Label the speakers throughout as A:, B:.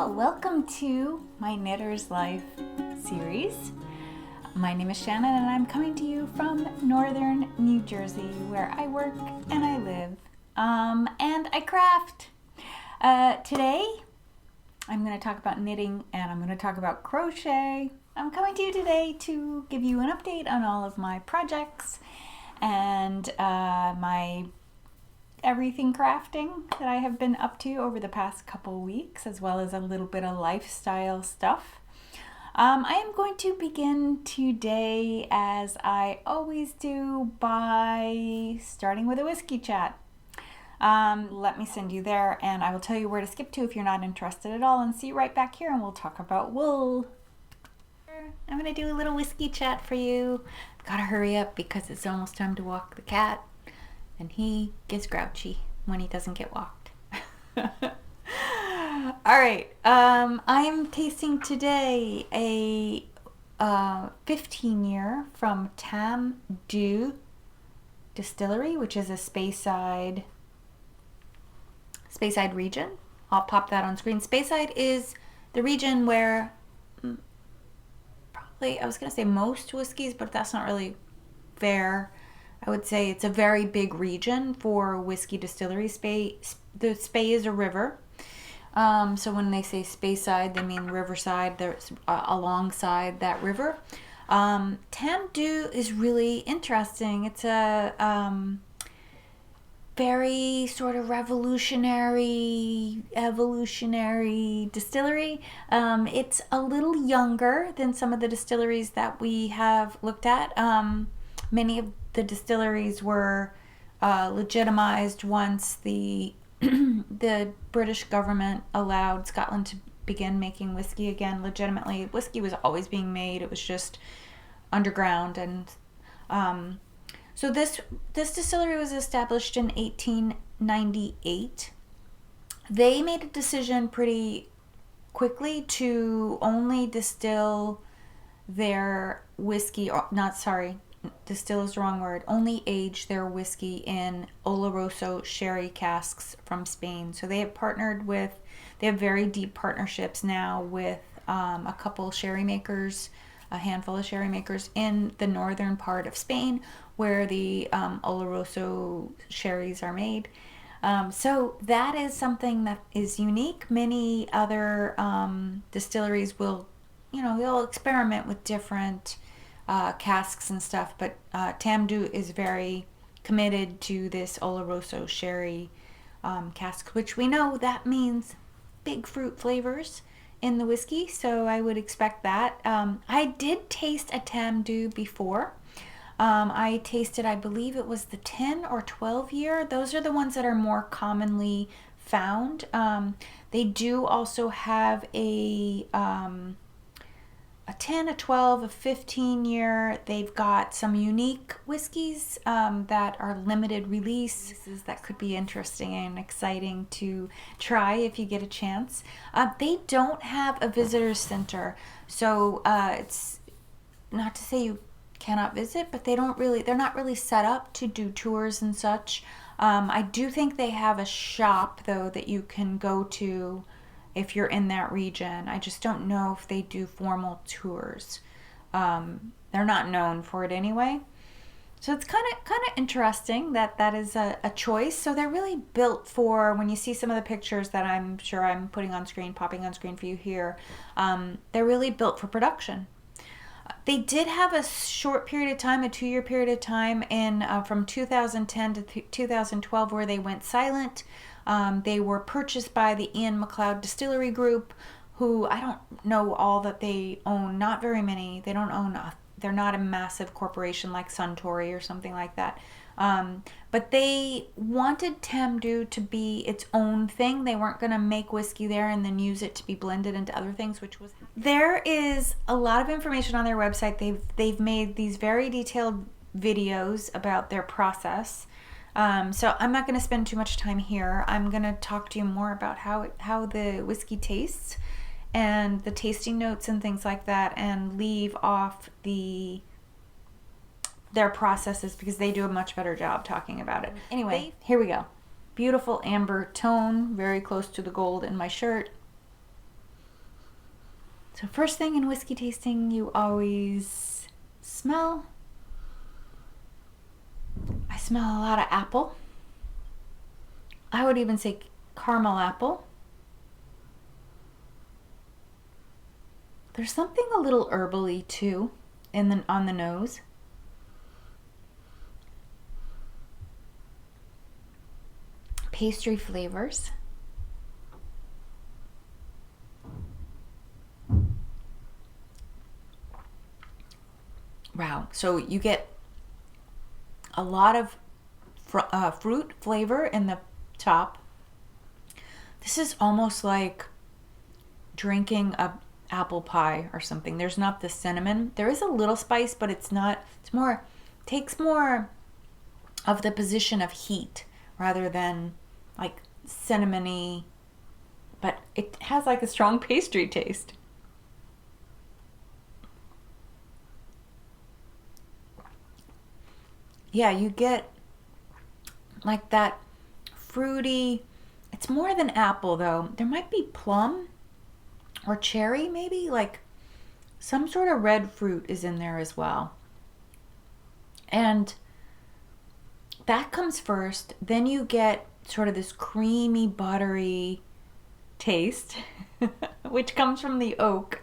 A: Well, welcome to my Knitter's Life series. My name is Shannon and I'm coming to you from northern New Jersey where I work and I live and I craft. Today I'm going to talk about knitting and I'm going to talk about crochet. I'm coming to you today to give you an update on all of my projects and my everything crafting that I have been up to over the past couple weeks, as well as a little bit of lifestyle stuff. I am going to begin today, as I always do, by starting with a whiskey chat. Let me send you there and I will tell you where to skip to if you're not interested at all, and see you right back here and we'll talk about wool. I'm going to do a little whiskey chat for you. I've got to hurry up because it's almost time to walk the cat. And he gets grouchy when he doesn't get walked. All right, I'm tasting today a 15-year from Tamdhu Distillery, which is a Speyside region. I'll pop that on screen. Speyside is the region where probably, I was going to say most whiskeys, but that's not really fair. I would say it's a very big region for whiskey distillery. The Spey is a river. So when they say Speyside, they mean riverside. There's alongside that river. Tamdhu is really interesting. It's a very sort of evolutionary distillery. It's a little younger than some of the distilleries that we have looked at. Many of the distilleries were legitimized once the British government allowed Scotland to begin making whiskey again legitimately. Whiskey was always being made. It was just underground. And so this distillery was established in 1898. They made a decision pretty quickly to only distill their whiskey, distill is the wrong word, only age their whiskey in Oloroso sherry casks from Spain. So they have they have very deep partnerships now with a couple sherry makers, a handful of sherry makers in the northern part of Spain where the Oloroso sherries are made. So that is something that is unique. Many other distilleries will, they'll experiment with different casks and stuff, but Tamdhu is very committed to this Oloroso sherry cask, which we know that means big fruit flavors in the whiskey, so I would expect that. I did taste a Tamdhu before. I tasted, I believe it was the 10 or 12 year. Those are the ones that are more commonly found. They do also have a 10, a 12, a 15 year. They've got some unique whiskeys that are limited releases that could be interesting and exciting to try if you get a chance. They don't have a visitor center, so it's not to say you cannot visit, but they're not really set up to do tours and such. I do think they have a shop though that you can go to if you're in that region. I just don't know if they do formal tours. They're not known for it anyway. So it's kind of interesting that is a choice. So they're really built for, when you see some of the pictures that I'm sure I'm popping on screen for you here, they're really built for production. They did have a short period of time, a 2-year period of time from 2010 to 2012 where they went silent. They were purchased by the Ian MacLeod Distillery Group, who I don't know all that they own, not very many. They don't own, they're not a massive corporation like Suntory or something like that. But they wanted Tamdhu to be its own thing. They weren't going to make whiskey there and then use it to be blended into other things, which was... There is a lot of information on their website. They've made these very detailed videos about their process. So I'm not going to spend too much time here. I'm going to talk to you more about how the whiskey tastes and the tasting notes and things like that, and leave off their processes because they do a much better job talking about it. Anyway, here we go. Beautiful amber tone, very close to the gold in my shirt. So first thing in whiskey tasting, you always smell. I smell a lot of apple. I would even say caramel apple. There's something a little herbally too on the nose. Pastry flavors. Wow, so you get a lot of fruit flavor in the top. This is almost like drinking a apple pie or something. There's not the cinnamon. There is a little spice, but it's not, it's more, takes more of the position of heat rather than like cinnamony, but it has like a strong pastry taste. Yeah, you get like that fruity, it's more than apple though. There might be plum or cherry maybe, like some sort of red fruit is in there as well. And that comes first. Then you get sort of this creamy, buttery taste, which comes from the oak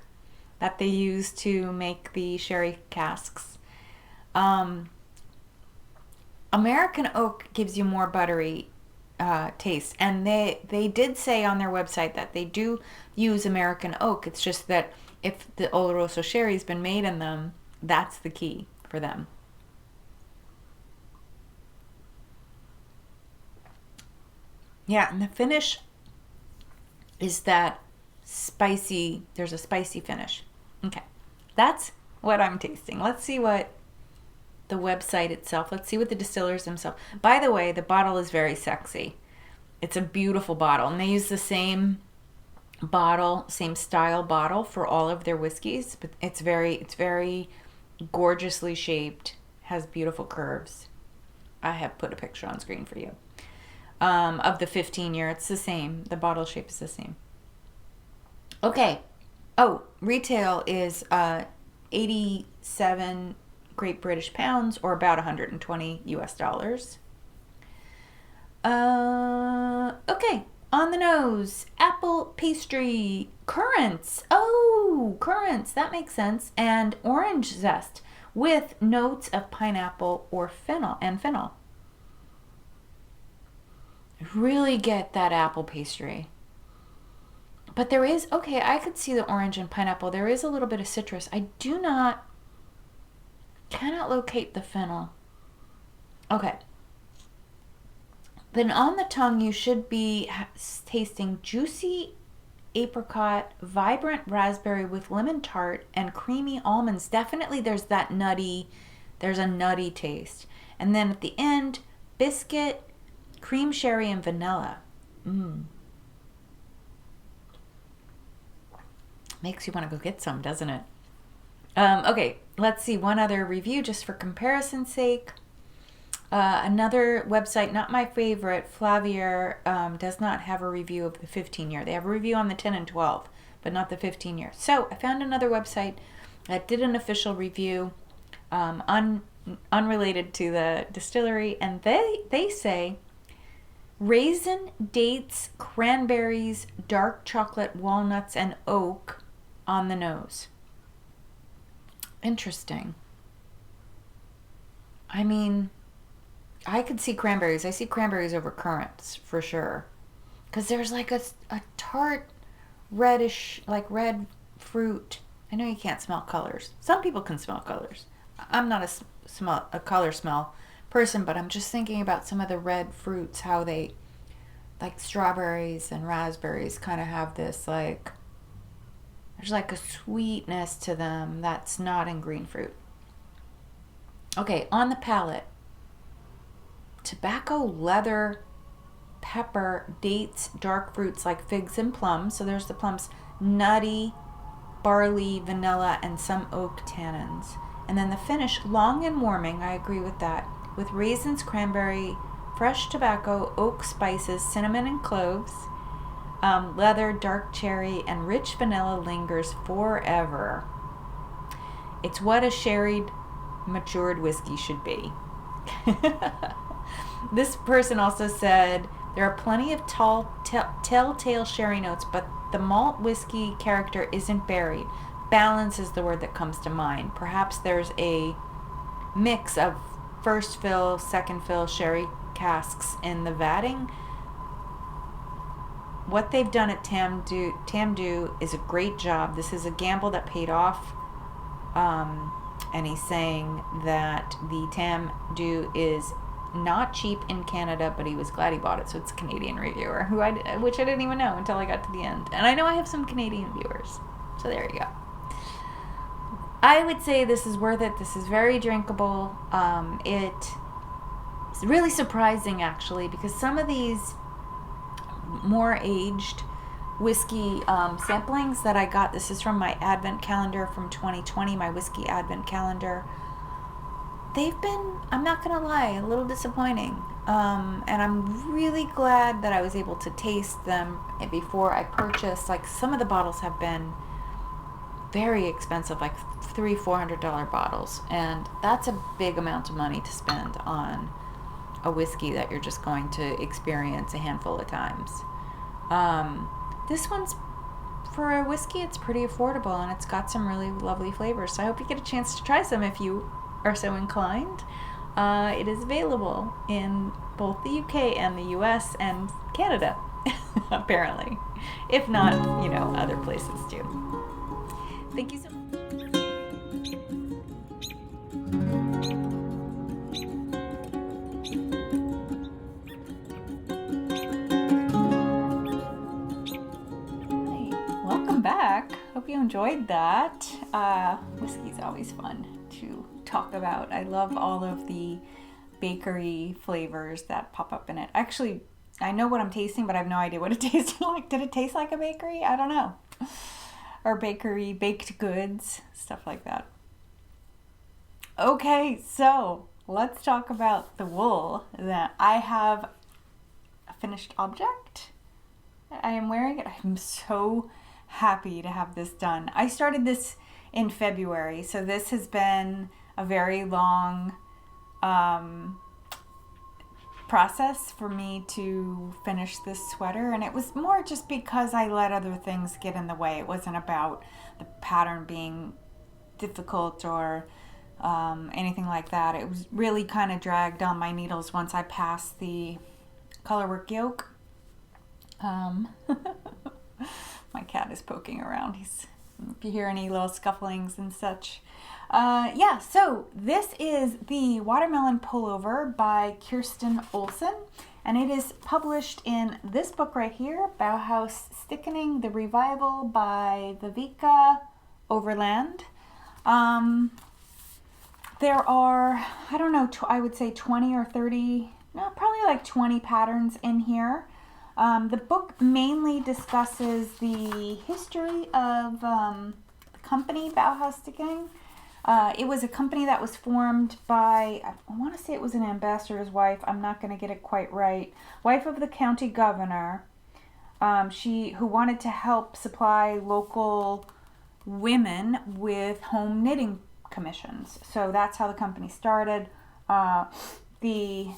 A: that they use to make the sherry casks. American oak gives you more buttery taste, and they did say on their website that they do use American oak. It's just that if the Oloroso sherry's been made in them, that's the key for them. Yeah, and the finish is that spicy, there's a spicy finish. Okay, that's what I'm tasting. Let's see what the website itself, let's see what the distillers themselves. By the way, the bottle is very sexy. It's a beautiful bottle, and they use the same bottle, same style bottle for all of their whiskeys, but it's very gorgeously shaped, has beautiful curves. I have put a picture on screen for you. Of the 15-year, it's the same. The bottle shape is the same. Okay. Oh, retail is 87 Great British pounds, or about 120 US dollars. Okay, on the nose, apple pastry, currants. Oh, currants, that makes sense. And orange zest with notes of pineapple or fennel. Really get that apple pastry. But there is, okay, I could see the orange and pineapple. There is a little bit of citrus. I cannot locate the fennel. Okay. Then on the tongue, you should be tasting juicy apricot, vibrant raspberry with lemon tart, and creamy almonds. Definitely there's a nutty taste. And then at the end, biscuit, cream sherry, and vanilla. Makes you want to go get some, doesn't it? Okay, let's see one other review just for comparison's sake. Another website, not my favorite, Flavier, does not have a review of the 15-year. They have a review on the 10 and 12, but not the 15-year. So I found another website that did an official review, unrelated to the distillery, and they say raisin, dates, cranberries, dark chocolate, walnuts, and oak on the nose. Interesting. I mean, I could see cranberries. I see cranberries over currants for sure. Because there's like a tart, reddish, like red fruit. I know you can't smell colors. Some people can smell colors. I'm not a color smell person, but I'm just thinking about some of the red fruits, how they, like strawberries and raspberries, kind of have this like, there's like a sweetness to them that's not in green fruit. Okay, on the palate, tobacco, leather, pepper, dates, dark fruits like figs and plums. So there's the plums, nutty, barley, vanilla, and some oak tannins. And then the finish, long and warming, I agree with that, with raisins, cranberry, fresh tobacco, oak spices, cinnamon, and cloves. Leather, dark cherry, and rich vanilla lingers forever. It's what a sherried, matured whiskey should be. This person also said, there are plenty of telltale sherry notes, but the malt whiskey character isn't buried. Balance is the word that comes to mind. Perhaps there's a mix of first fill, second fill sherry casks in the vatting. What they've done at Tamdhu is a great job. This is a gamble that paid off. And he's saying that the Tamdhu is not cheap in Canada, but he was glad he bought it. So it's a Canadian reviewer, which I didn't even know until I got to the end. And I know I have some Canadian viewers. So there you go. I would say this is worth it. This is very drinkable. It's really surprising, actually, because some of these more aged whiskey samplings that I got, this is from my advent calendar from 2020, my whiskey advent calendar, they've been, I'm not gonna lie, a little disappointing, and I'm really glad that I was able to taste them before I purchased. Like, some of the bottles have been very expensive, like $300-400 bottles, and that's a big amount of money to spend on a whiskey that you're just going to experience a handful of times. This one's, for a whiskey, it's pretty affordable, and it's got some really lovely flavors. So I hope you get a chance to try some if you are so inclined. It is available in both the UK and the US and Canada, apparently. If not, other places too. Thank you so much. Back. Hope you enjoyed that. Whiskey's always fun to talk about. I love all of the bakery flavors that pop up in it. Actually, I know what I'm tasting, but I have no idea what it tasted like. Did it taste like a bakery? I don't know. Or bakery, baked goods, stuff like that. Okay, so let's talk about the wool. That I have a finished object. I am wearing it. I'm so happy to have this done. I started this in February, so this has been a very long process for me to finish this sweater, and it was more just because I let other things get in the way. It wasn't about the pattern being difficult or anything like that. It was really kind of dragged on my needles once I passed the colorwork yoke. My cat is poking around. If you hear any little scufflings and such. So this is the Watermelon Pullover by Kirsten Olsen, and it is published in this book right here, Bohus Stickning, The Revival by Viveka Overland. There are, I don't know, I would say 20 or 30, no, probably like 20 patterns in here. The book mainly discusses the history of the company Bohus Stickning. It was a company that was formed by, I want to say it was an ambassador's wife, I'm not going to get it quite right, wife of the county governor, who wanted to help supply local women with home knitting commissions. So that's how the company started. The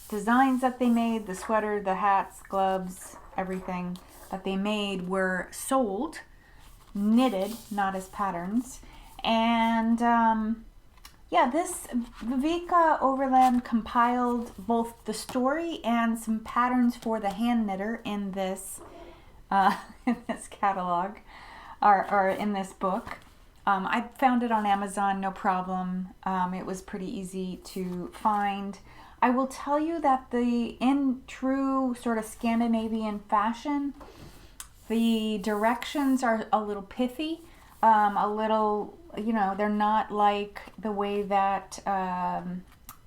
A: designs that they made, the sweater, the hats, gloves, everything that they made were sold, knitted, not as patterns. And this Viveka Overland compiled both the story and some patterns for the hand knitter in this catalog or in this book. I found it on Amazon, no problem. It was pretty easy to find. I will tell you that in true sort of Scandinavian fashion, the directions are a little pithy, a little, they're not like the way that,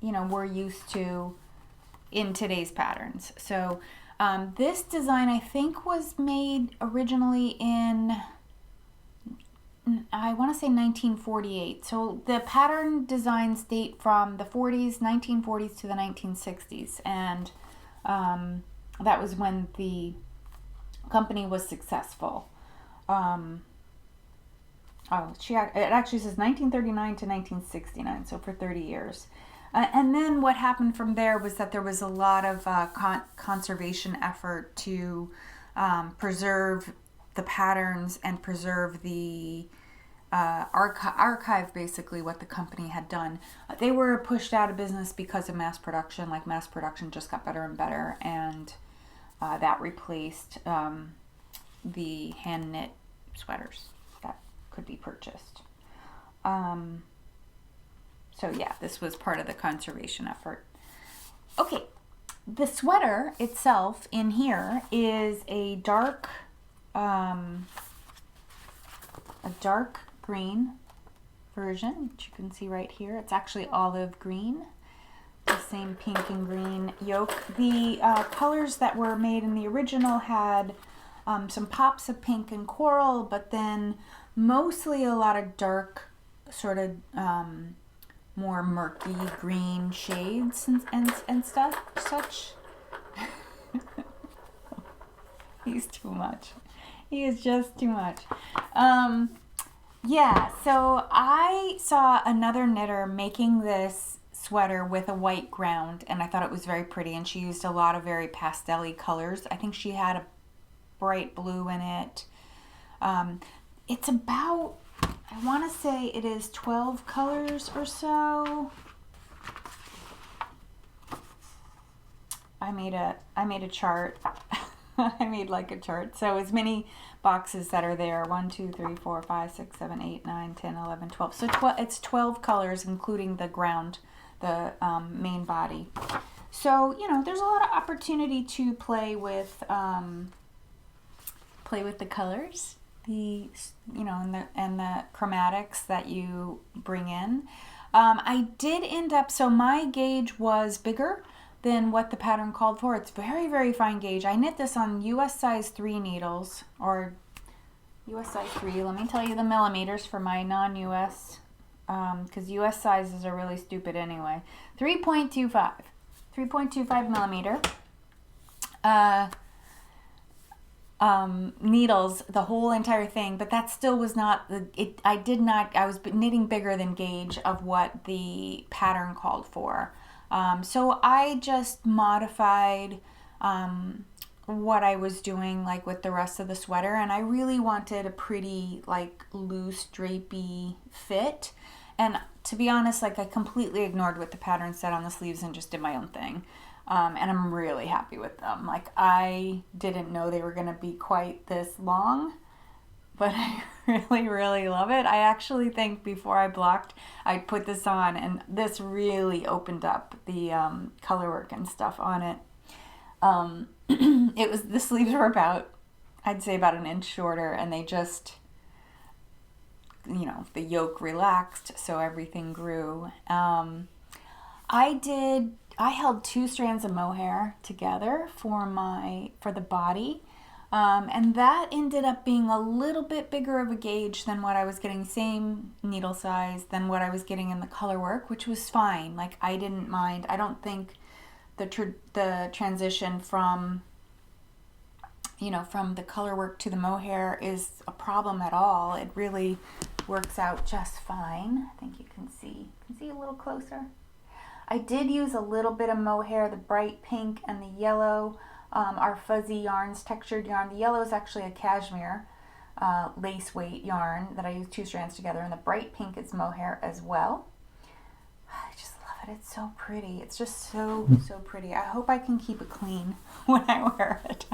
A: we're used to in today's patterns. So this design, I think, was made originally in, I want to say 1948. So the pattern designs date from the 1940s to the 1960s. And that was when the company was successful. It actually says 1939 to 1969, so for 30 years. And then what happened from there was that there was a lot of conservation effort to preserve the patterns and preserve the archive, basically what the company had done. They were pushed out of business because of mass production. Like, mass production just got better and better, and that replaced the hand knit sweaters that could be purchased. So yeah, this was part of the conservation effort. Okay, the sweater itself in here is a dark green version, which you can see right here. It's actually olive green, the same pink and green yoke. The colors that were made in the original had some pops of pink and coral, but then mostly a lot of dark, sort of more murky green shades and stuff, such. He's too much. He is just too much. Yeah, so I saw another knitter making this sweater with a white ground, and I thought it was very pretty, and she used a lot of very pastel-y colors. I think she had a bright blue in it. It's about, I want to say it is 12 colors or so. I made a chart. I made like a chart. So as many boxes that are there, 1, 2, 3, 4, 5, 6, 7, 8, 9, 10, 11, 12. So it's 12 colors, including the ground, the main body. So, you know, there's a lot of opportunity to play with the colors, and the chromatics that you bring in. I did end up, so my gauge was bigger than what the pattern called for. It's very, very fine gauge. I knit this on US size 3 needles, or US size 3. Let me tell you the millimeters for my non-US, because US sizes are really stupid anyway. 3.25 millimeter. Needles, the whole entire thing, but that still was not I was knitting bigger than gauge of what the pattern called for. So I just modified what I was doing, like with the rest of the sweater, and I really wanted a pretty, like, loose drapey fit. And to be honest, like, I completely ignored what the pattern said on the sleeves and just did my own thing. And I'm really happy with them. Like, I didn't know they were going to be quite this long, but I really, really love it. I actually think before I blocked, I'd put this on, and this really opened up the color work and stuff on it. The sleeves were I'd say about an inch shorter, and they just, the yoke relaxed, so everything grew. I held 2 strands of mohair together for the body, and that ended up being a little bit bigger of a gauge than what I was getting, same needle size than what I was getting in the color work, which was fine. Like, I didn't mind. I don't think the transition from the color work to the mohair is a problem at all. It really works out just fine. I think you can see a little closer. I did use a little bit of mohair, the bright pink and the yellow, our fuzzy yarns, textured yarn. The yellow is actually a cashmere lace weight yarn that I used 2 strands together, and the bright pink is mohair as well. I just love it. It's so pretty. It's just so pretty. I hope I can keep it clean when I wear it.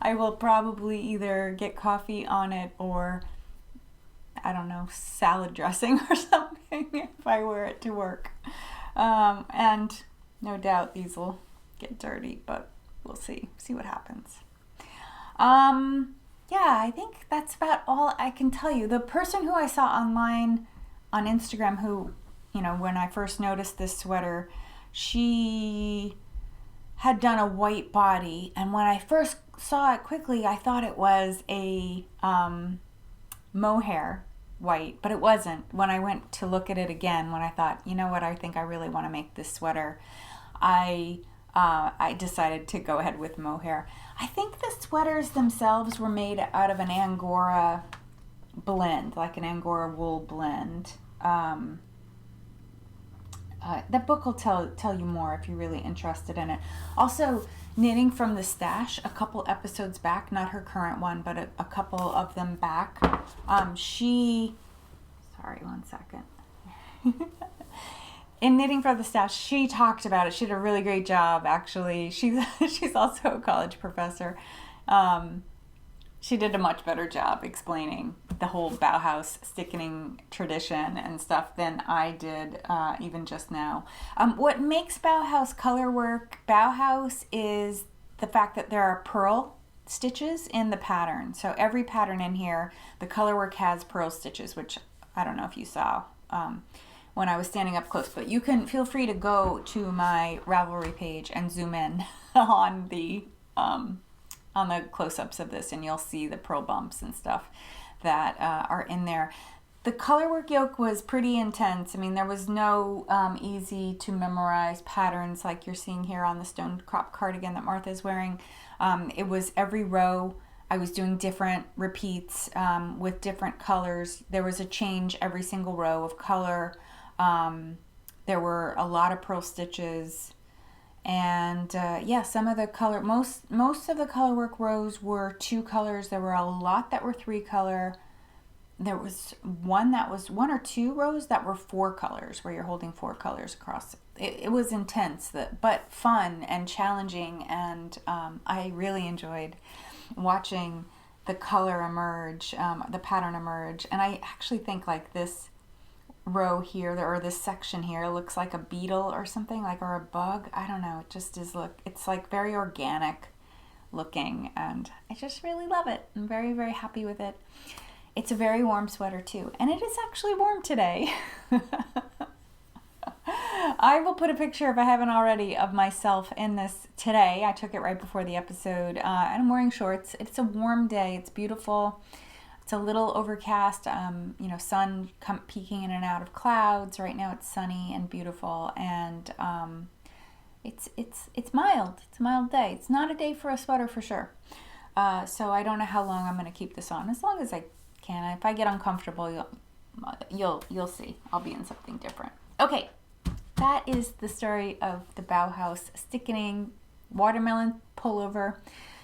A: I will probably either get coffee on it or, I don't know, salad dressing or something if I wear it to work. And no doubt these will get dirty, but we'll see what happens. Yeah, I think that's about all I can tell you. The person who I saw online on Instagram who, when I first noticed this sweater, she had done a white body, and when I first saw it quickly, I thought it was a mohair white, but it wasn't. When I went to look at it again, when I thought, you know what, I think I really want to make this sweater, I I decided to go ahead with mohair. I think the sweaters themselves were made out of an Angora blend, like an Angora wool blend. That book will tell you more if you're really interested in it. Also, Knitting from the Stash, a couple episodes back, not her current one, but a couple of them back. Sorry, one second. In Knitting from the Stash, she talked about it. She did a really great job, actually. She's also a college professor. She did a much better job explaining the whole Bauhaus sticking tradition and stuff than I did even just now. What makes Bauhaus color work Bauhaus is the fact that there are pearl stitches in the pattern. So every pattern in here, the color work has pearl stitches, which I don't know if you saw when I was standing up close, but you can feel free to go to my Ravelry page and zoom in on the close-ups of this, and you'll see the pearl bumps and stuff that are in there. The colorwork yoke was pretty intense. I mean, there was no easy to memorize patterns like you're seeing here on the Stonecrop cardigan that Martha's wearing. It was every row. I was doing different repeats with different colors. There was a change every single row of color. There were a lot of pearl stitches. And yeah, some of the color, most of the color work rows were 2 colors. There were a lot that were 3 color. There was one or 2 rows that were 4 colors, where you're holding 4 colors across. It was intense, but fun and challenging, and I really enjoyed watching the color emerge, the pattern emerge. And I actually think like this row here, or this section here, looks like a beetle or something, like, or a bug. I don't know. It just is it's like very organic looking, and I just really love it. I'm very, very happy with it. It's a very warm sweater too, and it is actually warm today. I will put a picture, if I haven't already, of myself in this today. I took it right before the episode, and I'm wearing shorts. It's a warm day. It's beautiful. It's a little overcast, sun peeking in and out of clouds. Right now it's sunny and beautiful, and it's mild. It's a mild day. It's not a day for a sweater for sure. So I don't know how long I'm going to keep this on. As long as I can. If I get uncomfortable, you'll see. I'll be in something different. Okay, that is the story of the Bauhaus Stickning Watermelon Pullover.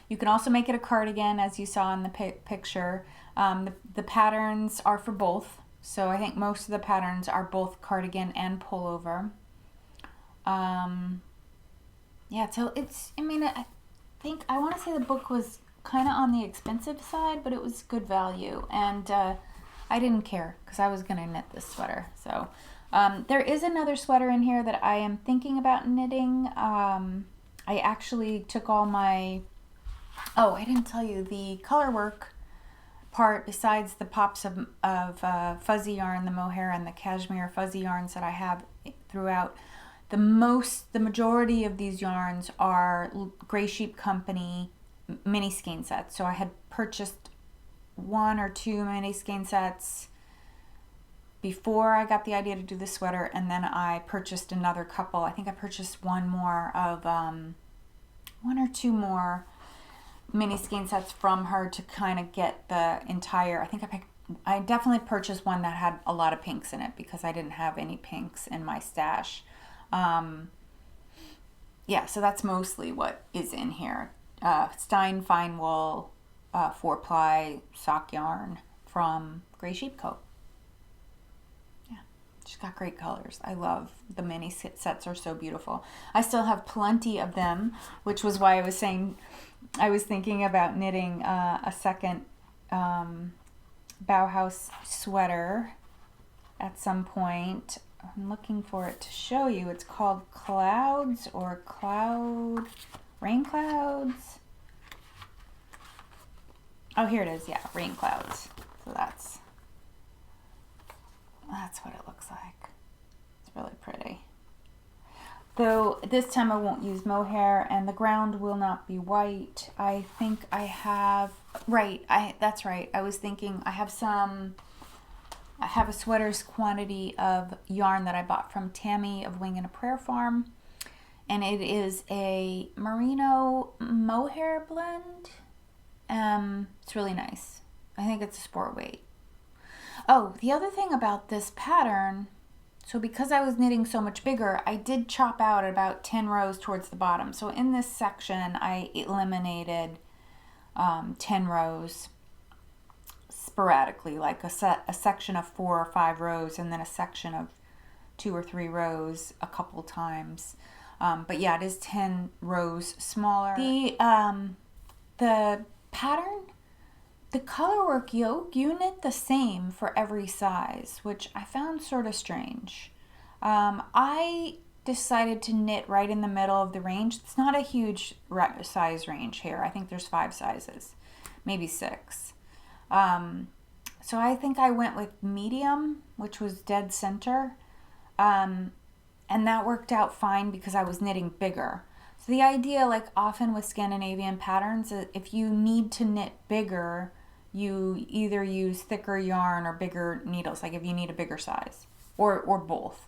A: You can also make it a cardigan, as you saw in the picture. The patterns are for both, so I think most of the patterns are both cardigan and pullover. Yeah, so I think, I want to say the book was kind of on the expensive side, but it was good value, and I didn't care because I was going to knit this sweater. So there is another sweater in here that I am thinking about knitting. I actually took all my, I didn't tell you, the color work part, besides the pops of fuzzy yarn, the mohair and the cashmere fuzzy yarns that I have throughout, the majority of these yarns are Grey Sheep Company mini skein sets. So I had purchased 1 or 2 mini skein sets before I got the idea to do the sweater, and then I purchased another couple. I think I purchased 1 or 2 more mini skein sets from her to kind of get the entire, I definitely purchased one that had a lot of pinks in it because I didn't have any pinks in my stash. Yeah, so that's mostly what is in here. Stein fine wool, 4-ply sock yarn from Grey Sheep Co. Yeah, she's got great colors. I love the mini sets, are so beautiful. I still have plenty of them, which was why I was saying I was thinking about knitting a second Bauhaus sweater at some point. I'm looking for it to show you. It's called Clouds or Rain Clouds. Oh, here it is. Yeah, Rain Clouds. So that's what it looks like. It's really pretty. Though this time I won't use mohair, and the ground will not be white. I think I have, that's right. I was thinking I have a sweater's quantity of yarn that I bought from Tammy of Wing and a Prayer Farm, and it is a merino mohair blend. It's really nice. I think it's a sport weight. Oh, the other thing about this pattern, so because I was knitting so much bigger, I did chop out about 10 rows towards the bottom. So in this section, I eliminated 10 rows sporadically, like a section of 4 or 5 rows, and then a section of 2 or 3 rows a couple times. But yeah, it is 10 rows smaller. The pattern, the colorwork yoke, you knit the same for every size, which I found sort of strange. I decided to knit right in the middle of the range. It's not a huge size range here. I think there's 5 sizes, maybe 6. So I think I went with medium, which was dead center. And that worked out fine because I was knitting bigger. So the idea, like often with Scandinavian patterns, if you need to knit bigger, you either use thicker yarn or bigger needles, like if you need a bigger size, or both.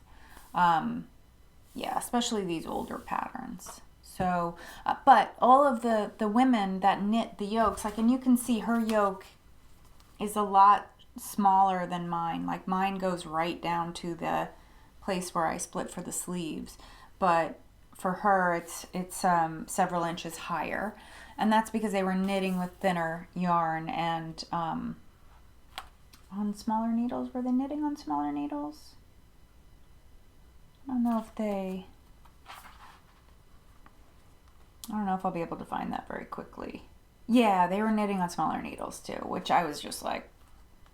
A: Yeah, especially these older patterns. So, but all of the women that knit the yokes, like, and you can see her yoke is a lot smaller than mine. Like mine goes right down to the place where I split for the sleeves, but for her it's several inches higher, and that's because they were knitting with thinner yarn and on smaller needles. Were they knitting on smaller needles? I don't know if I'll be able to find that very quickly. Yeah, they were knitting on smaller needles too, which I was just like,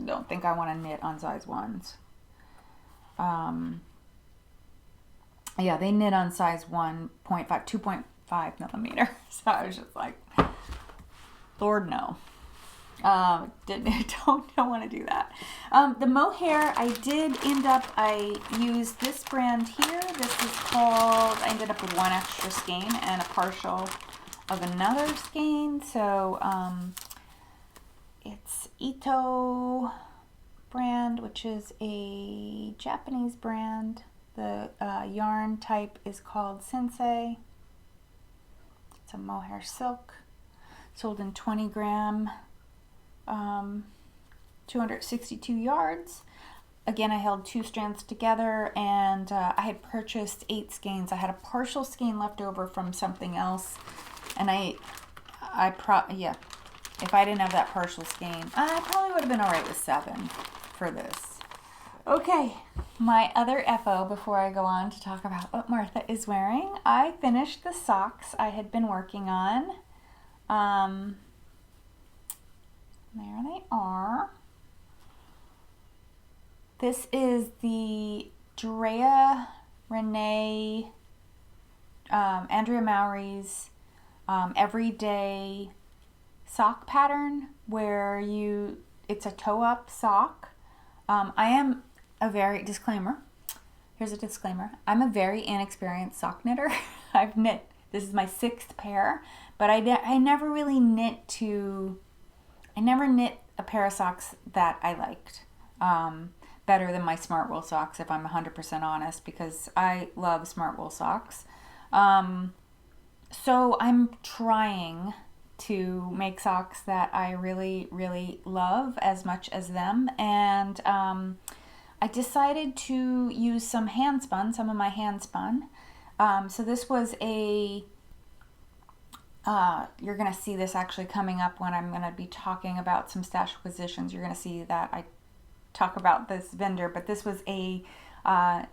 A: don't think I want to knit on size 1s. Yeah, they knit on size 1.5, 2.5 millimeter. So I was just like, Lord, no. Don't want to do that. The mohair, I used this brand here. This is called, I ended up with 1 extra skein and a partial of another skein. So it's Ito brand, which is a Japanese brand. The yarn type is called Sensei. It's a mohair silk, sold in 20 gram, 262 yards. Again, I held 2 strands together, and I had purchased 8 skeins. I had a partial skein left over from something else, and if I didn't have that partial skein, I probably would have been all right with 7 for this. Okay, my other FO before I go on to talk about what Martha is wearing. I finished the socks I had been working on. There they are. This is the Andrea Mowry's everyday sock pattern where it's a toe-up sock. I am here's a disclaimer. I'm a very inexperienced sock knitter. This is my 6th pair, but I never really knit a pair of socks that I liked better than my Smart Wool socks, if I'm 100% honest, because I love Smart Wool socks. So I'm trying to make socks that I really, really love as much as them, and I decided to use some of my hand spun. So this was you're going to see this actually coming up when I'm going to be talking about some stash acquisitions. You're going to see that I talk about this vendor, but this was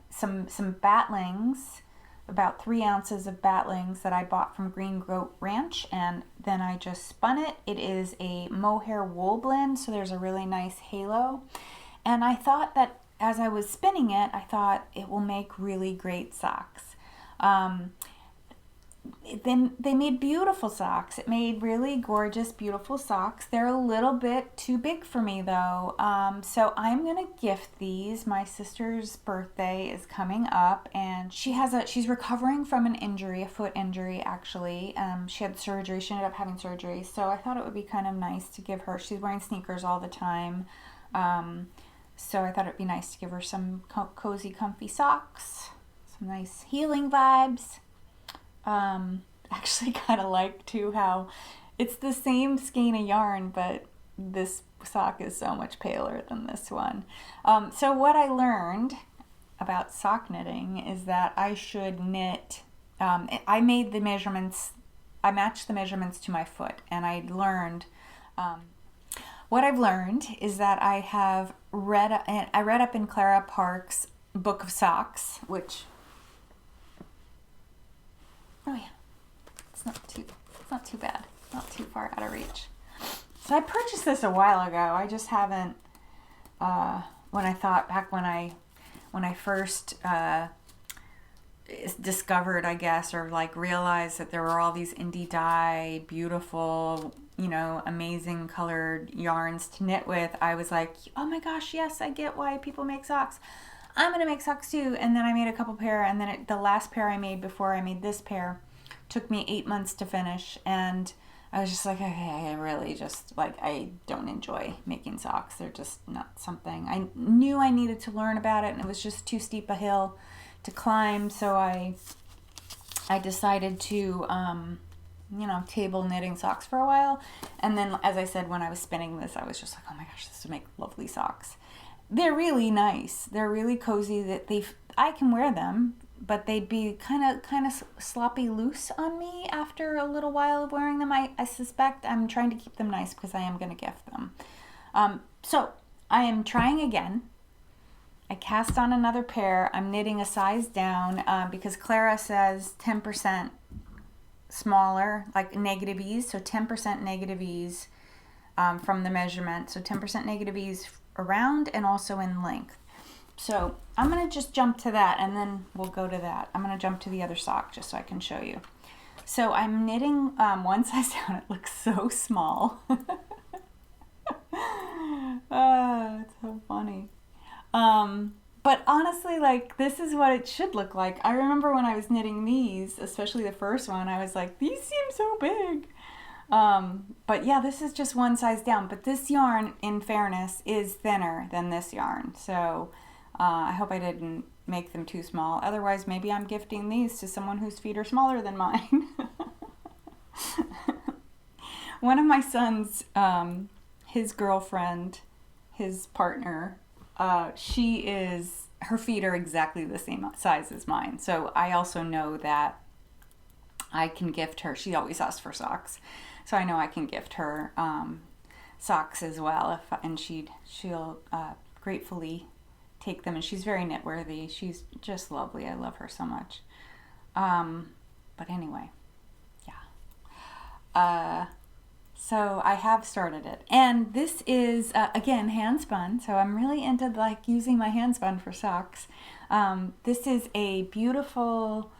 A: some batlings, about 3 ounces of batlings that I bought from Green Goat Ranch, and then I just spun it. It is a mohair wool blend, so there's a really nice halo. And I thought that as I was spinning it, I thought it will make really great socks. They made beautiful socks. It made really gorgeous, beautiful socks. They're a little bit too big for me though. So I'm going to gift these. My sister's birthday is coming up, and she's recovering from an injury, a foot injury actually. She had surgery. She ended up having surgery. So I thought it would be kind of nice to give her, she's wearing sneakers all the time. So I thought it'd be nice to give her some cozy, comfy socks, some nice healing vibes. Actually kind of like too how it's the same skein of yarn, but this sock is so much paler than this one. So what I learned about sock knitting is that I should knit, I made the measurements, I matched the measurements to my foot, and I learned, what I've learned is that I read up in Clara Park's Book of Socks, which, oh yeah, it's not too bad, not too far out of reach. So I purchased this a while ago. I just haven't, when I first discovered, I guess, or like realized that there were all these indie dye, beautiful, you know, amazing colored yarns to knit with, I was like, oh my gosh, yes, I get why people make socks. I'm going to make socks too. And then I made a couple pair, and then the last pair I made before I made this pair took me 8 months to finish, and I was just like, okay, I really just, like, I don't enjoy making socks. They're just not something. I knew I needed to learn about it, and it was just too steep a hill to climb, so I decided to, you know, table knitting socks for a while. And then, as I said, when I was spinning this, I was just like, oh my gosh, this would make lovely socks. They're really nice. They're really cozy. That I can wear them, but they'd be kind of sloppy loose on me after a little while of wearing them. I suspect I'm trying to keep them nice because I am going to gift them. So I am trying again. I cast on another pair. I'm knitting a size down because Clara says 10% smaller, like negative ease. So 10% negative ease from the measurement. So 10% negative ease around and also in length. So I'm going to just jump to that, and then we'll go to that. I'm going to jump to the other sock just so I can show you. So I'm knitting one size down. It looks so small. It's so funny. But honestly, like, this is what it should look like. I remember when I was knitting these, especially the first one, I was like, these seem so big. But yeah, this is just one size down. But this yarn, in fairness, is thinner than this yarn. So I hope I didn't make them too small. Otherwise, maybe I'm gifting these to someone whose feet are smaller than mine. One of my sons, his girlfriend, his partner, her feet are exactly the same size as mine. So I also know that I can gift her. She always asks for socks. So I know I can gift her socks as well, and she'll gratefully take them. And she's very knit-worthy. She's just lovely. I love her so much. But anyway, yeah. So I have started it, and this is again hand spun. So I'm really into like using my hand spun for socks. This is a beautiful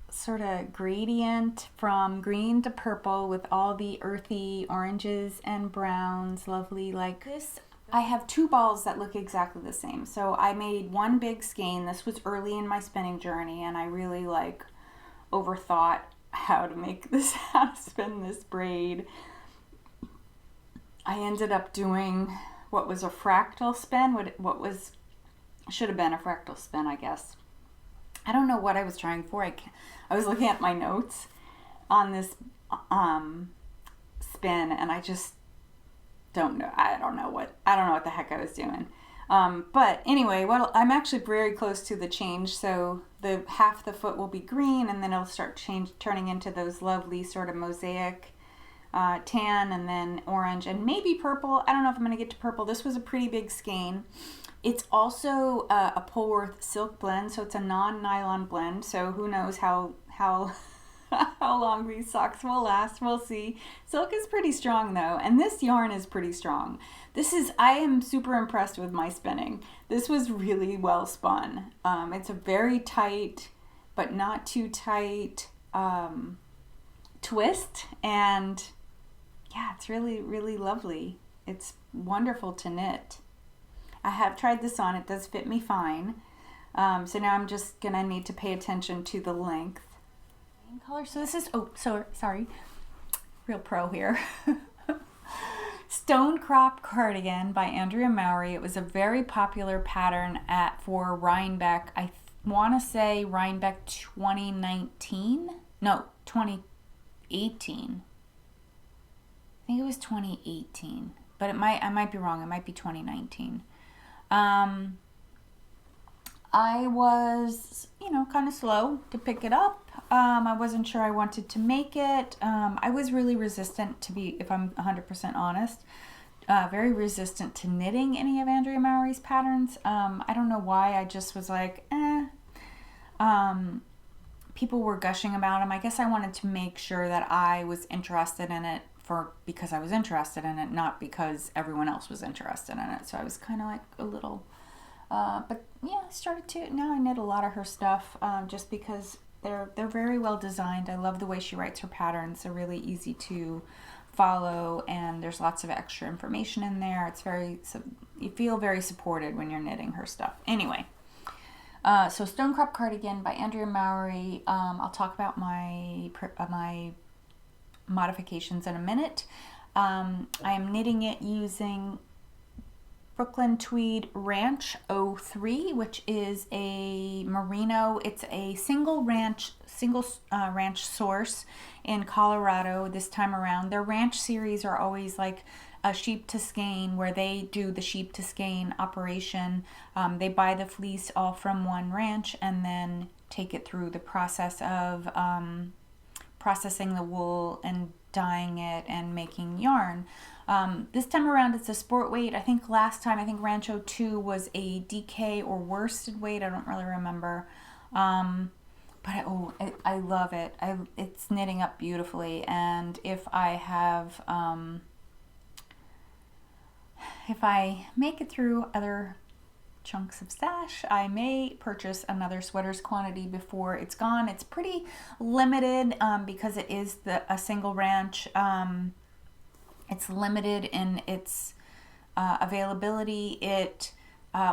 A: sort of gradient from green to purple with all the earthy oranges and browns, lovely like this. I have two balls that look exactly the same. So I made one big skein. This was early in my spinning journey, and I really like overthought how to spin this braid. I ended up doing what was a fractal spin, should have been a fractal spin, I guess. I don't know what I was trying for. I was looking at my notes on this spin, and I just don't know. I don't know what the heck I was doing. But anyway, I'm actually very close to the change. So the half the foot will be green, and then it'll start turning into those lovely sort of mosaic tan, and then orange, and maybe purple. I don't know if I'm going to get to purple. This was a pretty big skein. It's also a Polworth silk blend, so it's a non-nylon blend. So who knows how how long these socks will last. We'll see. Silk is pretty strong though, and this yarn is pretty strong. I am super impressed with my spinning. This was really well spun. It's a very tight, but not too tight twist, and yeah, it's really, really lovely. It's wonderful to knit. I have tried this on. It does fit me fine. So now I'm just gonna need to pay attention to the length. Color. So this is, sorry, real pro here. Stonecrop cardigan by Andrea Mowry. It was a very popular pattern for Rhinebeck. want to say Rhinebeck 2019. No, 2018. I think it was 2018, but I might be wrong. It might be 2019. I was, kind of slow to pick it up. I wasn't sure I wanted to make it. I was really resistant if I'm 100% honest, very resistant to knitting any of Andrea Mowry's patterns. I don't know why. I just was like, people were gushing about them. I guess I wanted to make sure that I was interested in it because I was interested in it, not because everyone else was interested in it. So I was kind of like a little, but yeah, I started to. Now I knit a lot of her stuff, just because they're very well designed. I love the way she writes her patterns. They're really easy to follow, and there's lots of extra information in there. You feel very supported when you're knitting her stuff. Anyway. So Stonecrop Cardigan by Andrea Mowry. I'll talk about my modifications in a minute. I am knitting it using Brooklyn Tweed Ranch 03, which is a merino. It's a single ranch source in Colorado this time around. Their ranch series are always like a sheep to skein, where they do the sheep to skein operation. They buy the fleece all from one ranch and then take it through the process of processing the wool and dyeing it and making yarn. This time around it's a sport weight. I think last time, Ranch 02 was a DK or worsted weight. I don't really remember. But I love it. It's knitting up beautifully, and if I make it through other chunks of stash, I may purchase another sweaters quantity before it's gone. It's pretty limited because it is a single ranch. It's limited in its availability.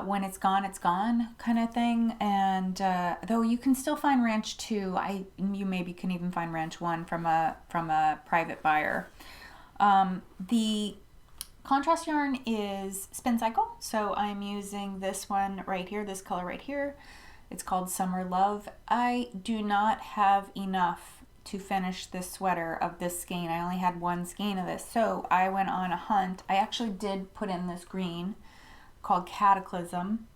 A: When it's gone kind of thing. And though you can still find Ranch 2, you maybe can even find Ranch 1 from a private buyer. The contrast yarn is Spincycle, so I'm using this one right here, this color right here. It's called Summer Love. I do not have enough to finish this sweater of this skein. I only had one skein of this, so I went on a hunt. I actually did put in this green called Cataclysm.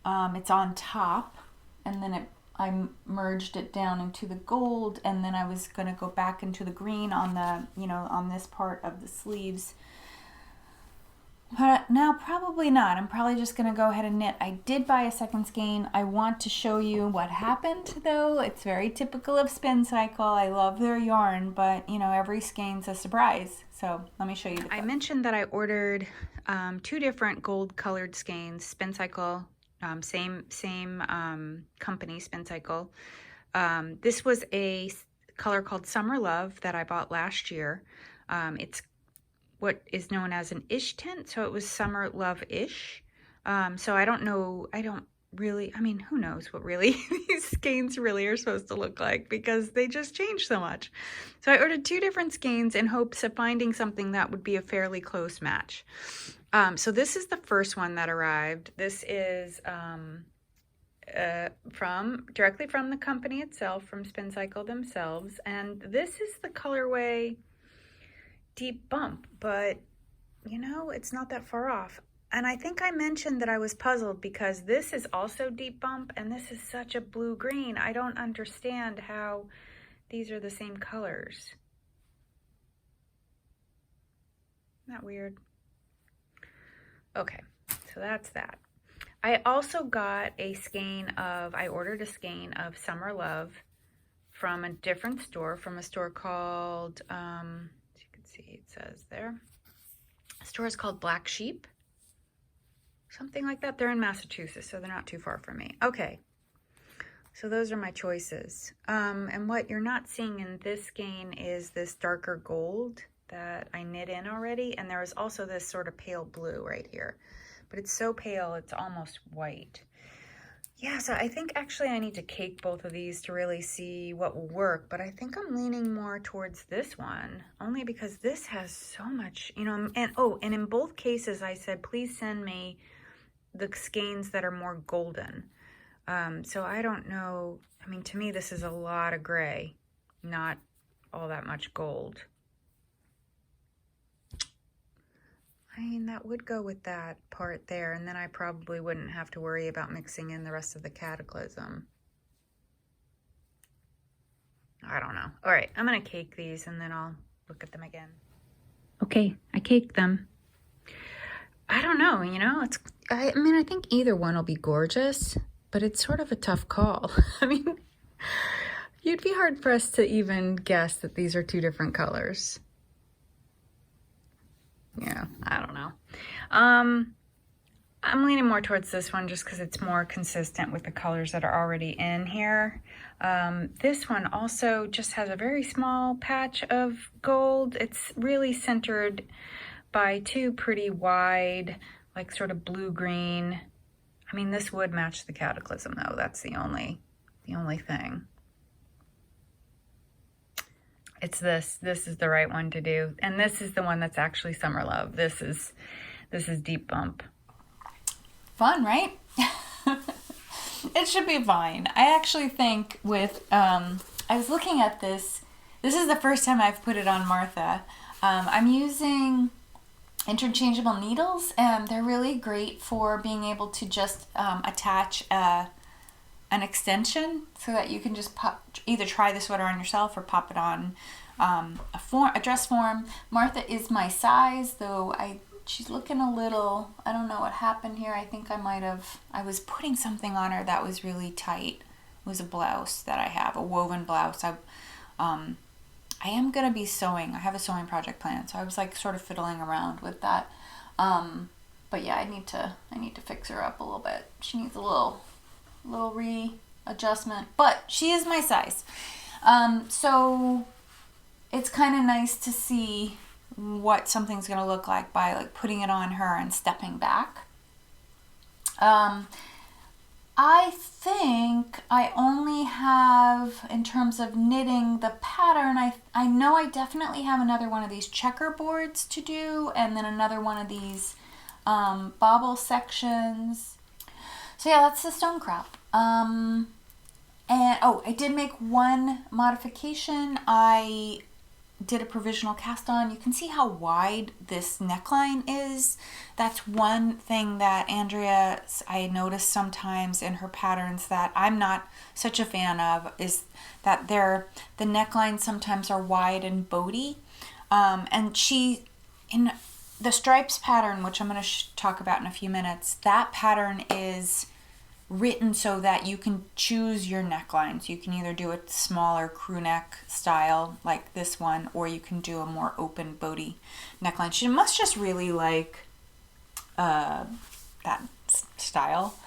A: It's on top, and then I merged it down into the gold, and then I was going to go back into the green on on this part of the sleeves. But now probably not. I'm probably just going to go ahead and knit. I did buy a second skein. I want to show you what happened, though. It's very typical of Spincycle. I love their yarn, but every skein's a surprise. So let me show you. I mentioned that I ordered 2 different gold colored skeins. Spincycle, same company, Spincycle. This was a color called Summer Love that I bought last year. It's what is known as an ish-tint, so it was Summer Love-ish. So I don't know, who knows what really these skeins really are supposed to look like, because they just change so much. So I ordered 2 different skeins in hopes of finding something that would be a fairly close match. So this is the first one that arrived. This is directly from the company itself, from Spincycle themselves, and this is the colorway Deep Bump, but it's not that far off. And I think I mentioned that I was puzzled because this is also Deep Bump, and this is such a blue-green. I don't understand how these are the same colors. Isn't that weird? Okay, so that's that. I also got I ordered a skein of Summer Love from a different store, from a store called, see, it says there. The store is called Black Sheep, something like that. They're in Massachusetts, so they're not too far from me. Okay, so those are my choices. And what you're not seeing in this skein is this darker gold that I knit in already, and there is also this sort of pale blue right here, but it's so pale it's almost white. Yeah, so I think actually I need to cake both of these to really see what will work, but I think I'm leaning more towards this one, only because this has so much, and in both cases I said, please send me the skeins that are more golden.
B: So I don't know. I mean, to me, this is a lot of gray, not all that much gold. I mean, that would go with that part there, and then I probably wouldn't have to worry about mixing in the rest of the Cataclysm. I don't know. All right, I'm gonna cake these and then I'll look at them again. Okay, I caked them. I don't know, you know, I mean, I think either one will be gorgeous, but it's sort of a tough call. I mean, you'd be hard pressed to even guess that these are two different colors. Yeah, I don't know. I'm leaning more towards this one just because it's more consistent with the colors that are already in here. This one also just has a very small patch of gold. It's really centered by two pretty wide, like sort of blue-green. I mean, this would match the Cataclysm though. That's the only thing. It's this. This is the right one to do. And this is the one that's actually Summer Love. This is Deep Bump.
A: Fun, right? It should be fine. I actually think with, I was looking at this. This is the first time I've put it on Martha. I'm using interchangeable needles, and they're really great for being able to just attach an extension so that you can just either try the sweater on yourself or pop it on a dress form. Martha is my size, though she's looking a little, I don't know what happened here. I think I was putting something on her that was really tight. It was a blouse that I have, a woven blouse. I am going to be sewing. I have a sewing project planned, so I was like sort of fiddling around with that. But yeah, I need to fix her up a little bit. She needs a little readjustment, but she is my size. So it's kind of nice to see what something's going to look like by like putting it on her and stepping back. I think I only have, in terms of knitting the pattern, I know I definitely have another one of these checkerboards to do, and then another one of these bobble sections. So yeah, that's the Stonecrop. And I did make one modification. I did a provisional cast on. You can see how wide this neckline is. That's one thing that Andrea, I noticed sometimes in her patterns that I'm not such a fan of, is that the necklines sometimes are wide and boaty. And she, in the stripes pattern, which I'm going to talk about in a few minutes, that pattern is written so that you can choose your necklines. You can either do a smaller crew neck style like this one, or you can do a more open boaty neckline. She must just really like that style.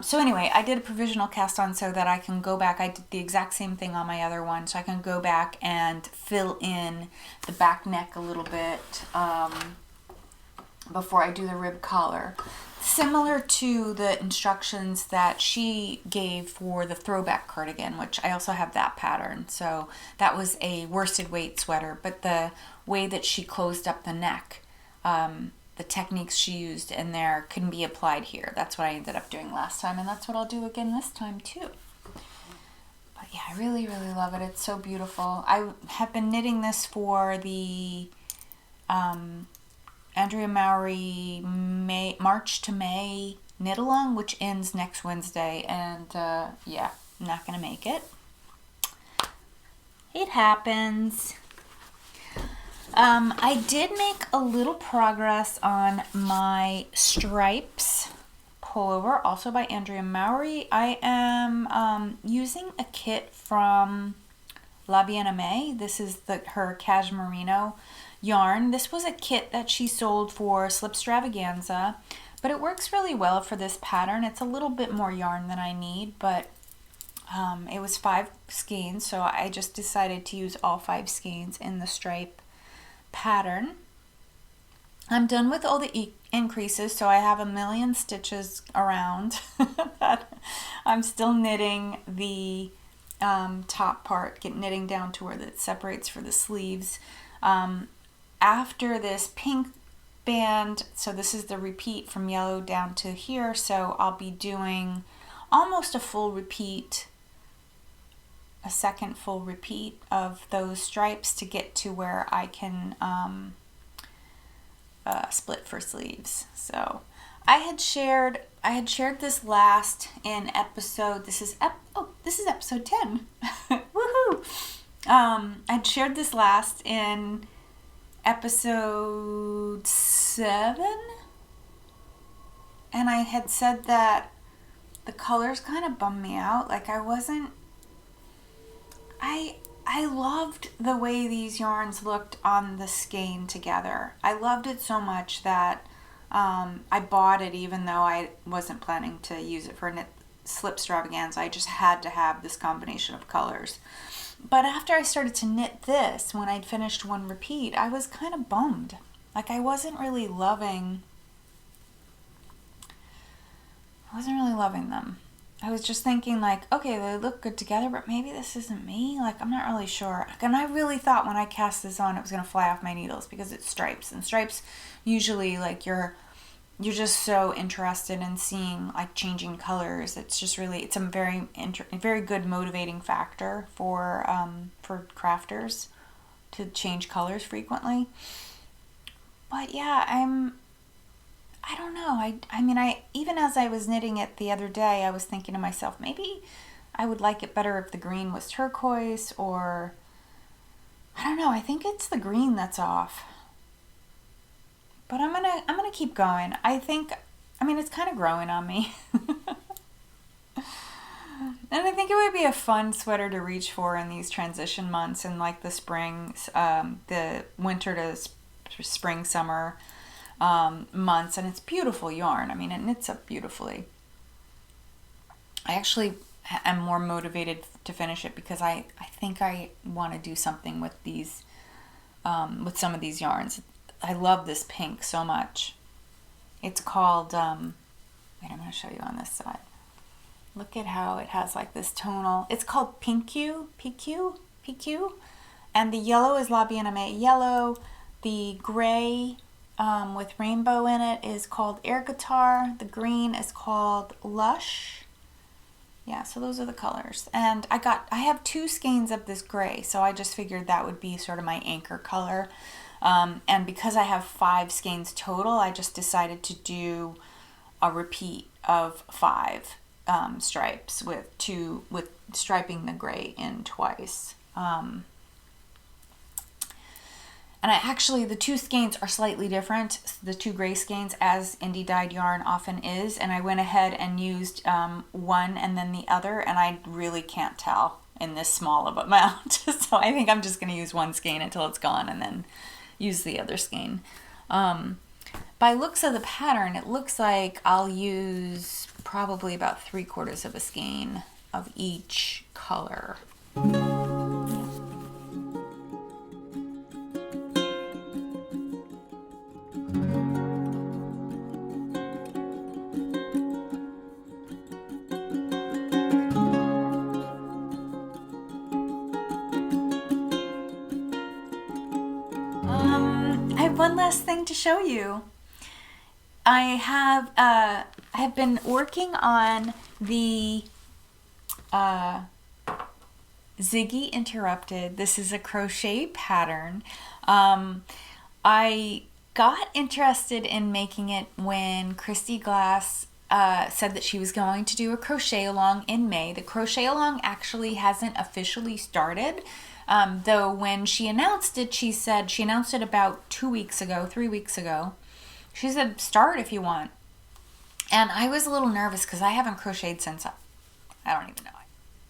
A: So anyway, I did a provisional cast on so that I can go back. I did the exact same thing on my other one, so I can go back and fill in the back neck a little bit before I do the rib collar. Similar to the instructions that she gave for the throwback cardigan, which I also have that pattern. So that was a worsted weight sweater, but the way that she closed up the neck, the techniques she used in there can be applied here. That's what I ended up doing last time, and that's what I'll do again this time too. But yeah, I really, really love it. It's so beautiful. I have been knitting this for the Andrea Mowry March to May knit along, which ends next Wednesday, and yeah, I'm not gonna make it. It happens. I did make a little progress on my stripes pullover, also by Andrea Mowry. I am using a kit from La Bien-Aimée. This is her Cashmerino yarn. This was a kit that she sold for Slipstravaganza, but it works really well for this pattern. It's a little bit more yarn than I need, but it was 5 skeins, so I just decided to use all 5 skeins in the stripe pattern. I'm done with all the increases, so I have a million stitches around that I'm still knitting the top part, knitting down to where it separates for the sleeves. After this pink band, so this is the repeat from yellow down to here, so I'll be doing almost a full repeat, a second full repeat of those stripes to get to where I can split for sleeves. So I had shared this last in episode. This is episode 10. Woohoo! I'd shared this last in episode 7, and I had said that the colors kind of bummed me out. Like I loved the way these yarns looked on the skein together. I loved it so much that I bought it even though I wasn't planning to use it for a knit slip extravaganza. I just had to have this combination of colors. But after I started to knit this, when I'd finished one repeat, I was kind of bummed. Like I wasn't really loving them. I was just thinking like, okay, they look good together, but maybe this isn't me. Like, I'm not really sure. And I really thought when I cast this on, it was going to fly off my needles because it's stripes. And stripes, usually, like, you're just so interested in seeing, like, changing colors. It's just really, it's a very good motivating factor for crafters to change colors frequently. But, yeah, I don't know. I mean, even as I was knitting it the other day, I was thinking to myself, maybe I would like it better if the green was turquoise, or I don't know. I think it's the green that's off. But I'm gonna keep going. I mean, it's kind of growing on me. And I think it would be a fun sweater to reach for in these transition months, in like the spring, the winter to spring, summer months, and it's beautiful yarn. I mean, it knits up beautifully. I actually am more motivated to finish it because I think I want to do something with these, with some of these yarns. I love this pink so much. It's called, wait, I'm going to show you on this side. Look at how it has like this tonal. It's called PQ, and the yellow is La Bien-Aimée yellow. The gray with rainbow in it is called Air Guitar. The green is called Lush. Yeah, so those are the colors. And I have 2 skeins of this gray, so I just figured that would be sort of my anchor color. And because I have 5 skeins total, I just decided to do a repeat of 5 stripes with striping the gray in twice. And the 2 skeins are slightly different, the 2 gray skeins, as indie dyed yarn often is, and I went ahead and used one and then the other, and I really can't tell in this small of amount. So I think I'm just going to use one skein until it's gone and then use the other skein. By looks of the pattern, it looks like I'll use probably about 3/4 of a skein of each color. I have one last thing to show you. I have been working on the Ziggy Interrupted. This is a crochet pattern. I got interested in making it when Christy Glass said that she was going to do a crochet along in May. The crochet along actually hasn't officially started. Though when she announced it, she said, she announced it about 3 weeks ago. She said, start if you want. And I was a little nervous because I haven't crocheted since I don't even know.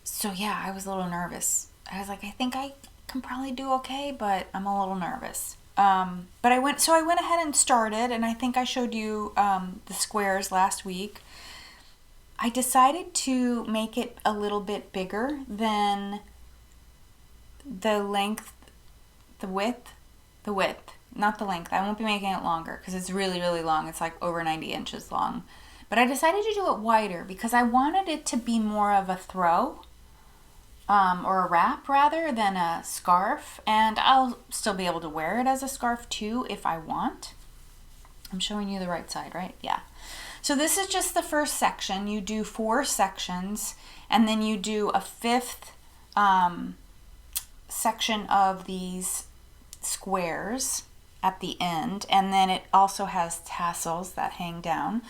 A: So yeah, I was a little nervous. I was like, I think I can probably do okay, but I'm a little nervous. But I went ahead and started, and I think I showed you the squares last week. I decided to make it a little bit bigger than the width, not the length. I won't be making it longer because it's really, really long. It's like over 90 inches long. But I decided to do it wider because I wanted it to be more of a throw, or a wrap rather than a scarf. And I'll still be able to wear it as a scarf too if I want. I'm showing you the right side, right? Yeah. So this is just the first section. You do 4 sections, and then you do a 5th section of these squares at the end, and then it also has tassels that hang down.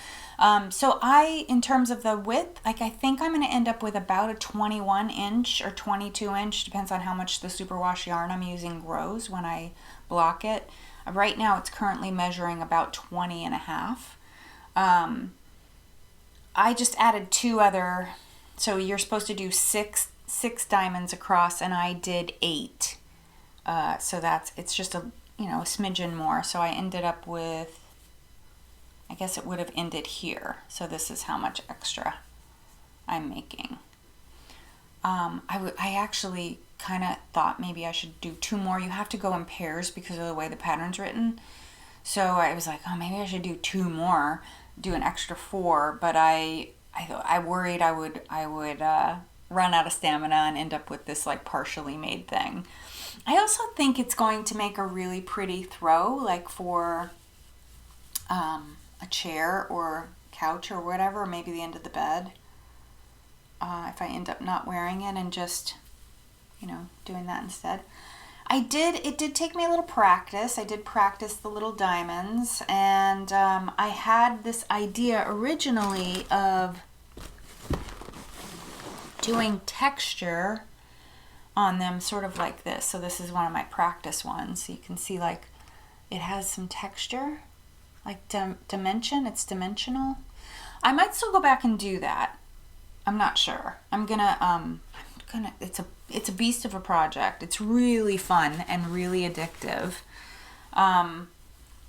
A: So in terms of the width, like I think I'm going to end up with about a 21 inch or 22 inch, depends on how much the superwash yarn I'm using grows when I block it. Right now it's currently measuring about 20 and a half. I just added 2 other, so you're supposed to do six diamonds across, and I did 8. So it's just a smidgen more. So I ended up with, I guess it would have ended here. So this is how much extra I'm making. I actually kind of thought maybe I should do 2 more. You have to go in pairs because of the way the pattern's written. So I was like, oh, maybe I should do 2 more, do an extra 4. But I worried I would run out of stamina and end up with this like partially made thing. I also think it's going to make a really pretty throw, like for a chair or couch or whatever, or maybe the end of the bed. If I end up not wearing it and just, doing that instead. It did take me a little practice. I did practice the little diamonds, and I had this idea originally of doing texture on them sort of like this. So this is one of my practice ones. So you can see like it has some texture, like dimension. It's dimensional. I might still go back and do that. I'm not sure. It's a beast of a project. It's really fun and really addictive.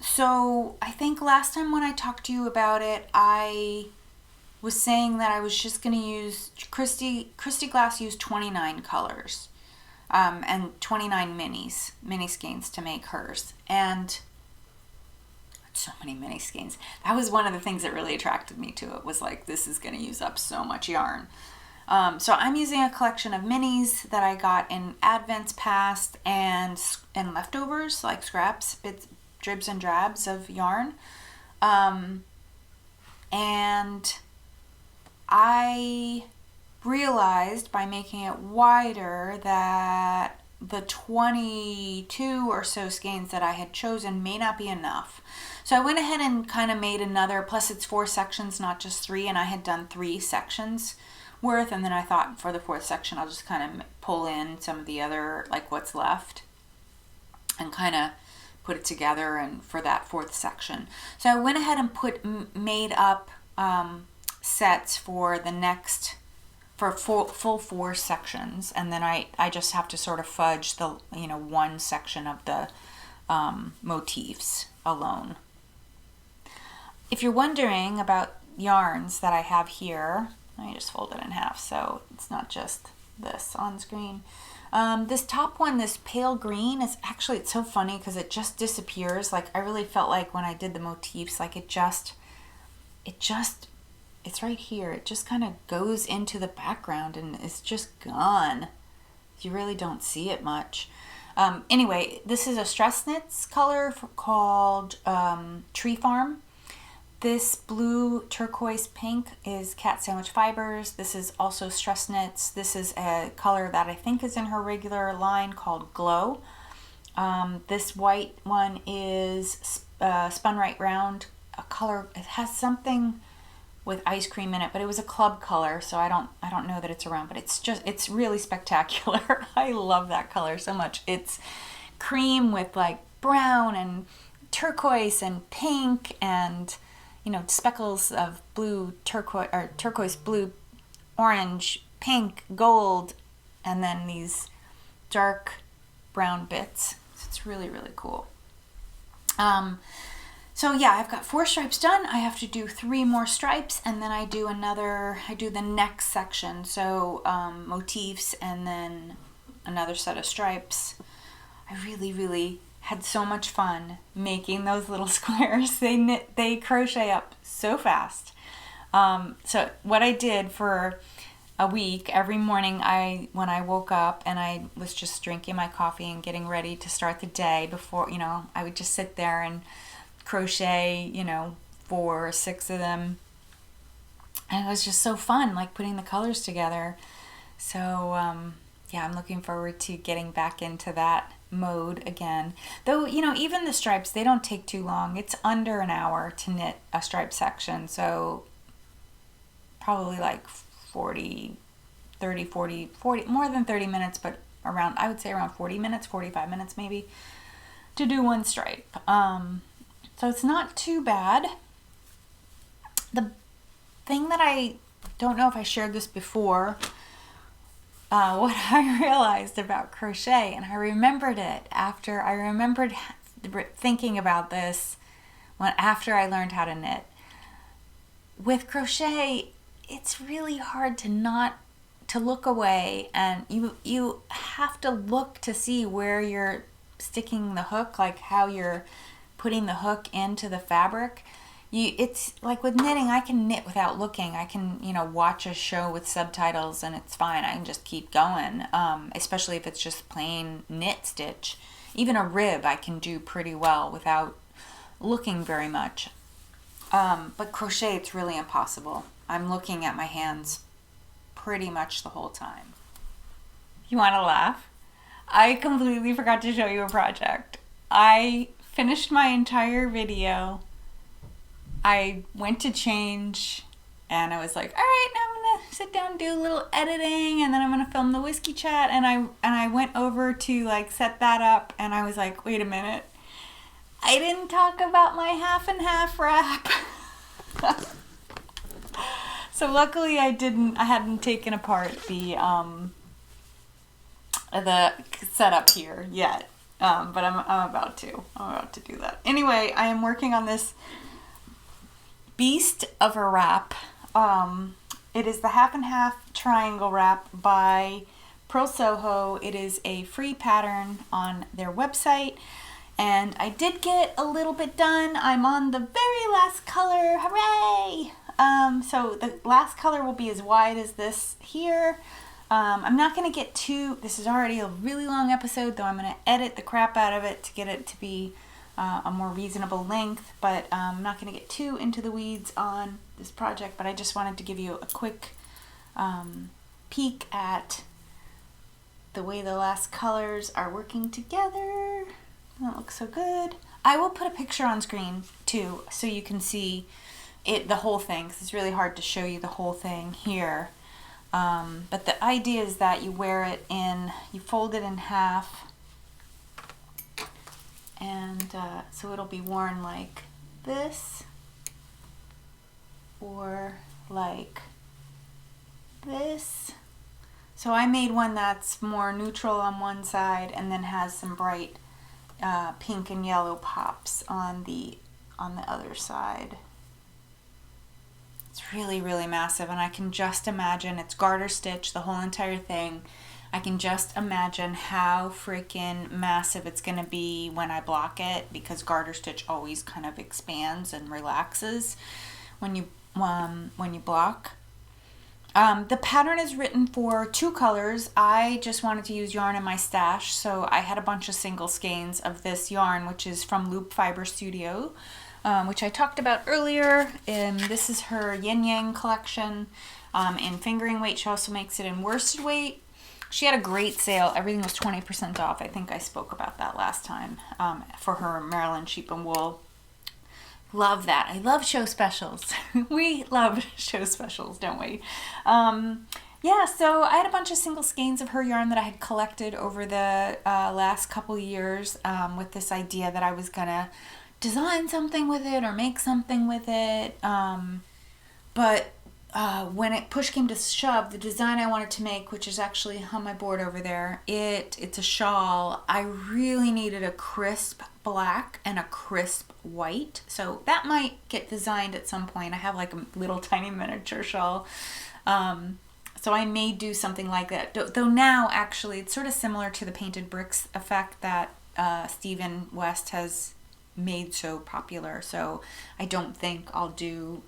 A: So I think last time when I talked to you about it, I was saying that I was just going to use, Christy Glass used 29 colors, and 29 mini skeins to make hers. And so many mini skeins. That was one of the things that really attracted me to it, was like, this is going to use up so much yarn. So I'm using a collection of minis that I got in Advents past and leftovers, like scraps, bits, dribs and drabs of yarn. And I realized by making it wider that the 22 or so skeins that I had chosen may not be enough. So I went ahead and kind of made another, plus it's 4 sections, not just 3, and I had done 3 sections worth, and then I thought for the 4th section I'll just kind of pull in some of the other, like what's left, and kind of put it together and for that 4th section. So I went ahead and made up sets for the next, for full 4 sections, and then I just have to sort of fudge the one section of the motifs alone. If you're wondering about yarns that I have here, let me just fold it in half so it's not just this on screen. This top one, this pale green, is actually, it's so funny because it just disappears. Like I really felt like when I did the motifs, like it's right here. It just kind of goes into the background and it's just gone. You really don't see it much. Anyway, this is a Stress Knits color called Tree Farm. This blue turquoise pink is Cat Sandwich Fibers. This is also Stress Knits. This is a color that I think is in her regular line called Glow. This white one is Spun Right Round, a color, it has something with ice cream in it, but it was a club color, so I don't know that it's around, but it's really spectacular. I love that color so much. It's cream with like brown and turquoise and pink and speckles of blue, turquoise, blue, orange, pink, gold, and then these dark brown bits. So it's really, really cool. So yeah, I've got 4 stripes done. I have to do 3 more stripes, and then I do the next section. So motifs and then another set of stripes. I really, really had so much fun making those little squares. They crochet up so fast. So what I did for a week, every morning when I woke up and I was just drinking my coffee and getting ready to start the day, before I would just sit there and crochet 4 or 6 of them And it was just so fun, like putting the colors together. So yeah, I'm looking forward to getting back into that mode again. Though, you know, even the stripes, they don't take too long. It's under an hour to knit a stripe section. So probably like 40, more than 30 minutes, but around, I would say around 40 minutes, 45 minutes maybe, to do one stripe. So it's not too bad. The thing that I don't know if I shared this before, what I realized about crochet, and I remembered it after I remembered thinking about this after I learned how to knit. With crochet, it's really hard to look away, and you have to look to see where you're sticking the hook, like how you're putting the hook into the fabric. It's like with knitting, I can knit without looking. I can, you know, watch a show with subtitles and it's fine. I can just keep going, especially if it's just plain knit stitch. Even a rib I can do pretty well without looking very much. But crochet, it's really impossible. I'm looking at my hands pretty much the whole time. You want to laugh? I completely forgot to show you a project. I finished my entire video. I went to change and I was like, all right, now I'm gonna sit down and do a little editing, and then I'm gonna film the whiskey chat, and I went over to like set that up, and I was like, wait a minute, I didn't talk about my half and half wrap. So luckily I hadn't taken apart the setup here yet. But I'm about to do that. Anyway, I am working on this beast of a wrap. It is the half and half triangle wrap by Pearl Soho. It is a free pattern on their website, and I did get a little bit done. I'm on the very last color. Hooray! So the last color will be as wide as this here. I'm not going to get this is already a really long episode, though I'm going to edit the crap out of it to get it to be a more reasonable length, but I'm not going to get too into the weeds on this project, but I just wanted to give you a quick peek at the way the last colors are working together. That looks so good. I will put a picture on screen too, so you can see the whole thing, because it's really hard to show you the whole thing here. But the idea is that you fold it in half, and so it'll be worn like this, or like this. So I made one that's more neutral on one side and then has some bright pink and yellow pops on the other side. It's really, really massive, and I can just imagine, it's garter stitch, the whole entire thing. I can just imagine how freaking massive it's going to be when I block it, because garter stitch always kind of expands and relaxes when you block. The pattern is written for 2 colors. I just wanted to use yarn in my stash, so I had a bunch of single skeins of this yarn, which is from Loop Fiber Studio, which I talked about earlier. This is her Yin Yang collection in fingering weight. She also makes it in worsted weight. She had a great sale. Everything was 20% off. I think I spoke about that last time for her Maryland Sheep and Wool. Love that. I love show specials. We love show specials, don't we? Yeah, so I had a bunch of single skeins of her yarn that I had collected over the last couple years with this idea that I was going to design something with it or make something with it. But when push came to shove, the design I wanted to make, which is actually on my board over there, it's a shawl. I really needed a crisp black and a crisp white. So that might get designed at some point. I have like a little tiny miniature shawl. So I may do something like that. Though now, actually, it's sort of similar to the painted bricks effect that Stephen West has made so popular. So I don't think I'll do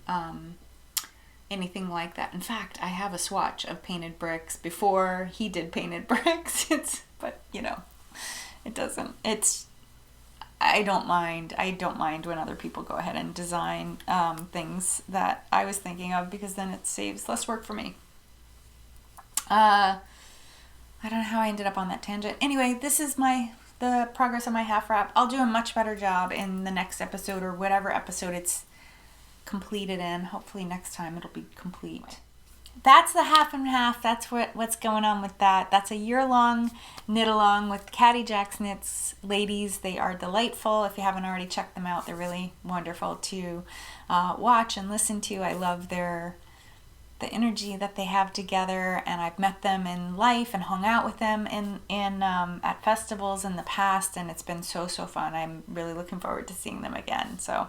A: anything like that. In fact, I have a swatch of painted bricks before he did painted bricks. But you know, it doesn't. I don't mind. I don't mind when other people go ahead and design things that I was thinking of, because then it saves less work for me. I don't know how I ended up on that tangent. Anyway, this is the progress of my half wrap. I'll do a much better job in the next episode, or whatever episode it's completed in. Hopefully next time it'll be complete. That's the half and half. That's what's going on with that. That's a year-long knit along with Caddy Jack's knits. Ladies, they are delightful. If you haven't already checked them out, they're really wonderful to watch and listen to. I love the energy that they have together, and I've met them in life and hung out with them in at festivals in the past, and it's been so fun. I'm really looking forward to seeing them again. So,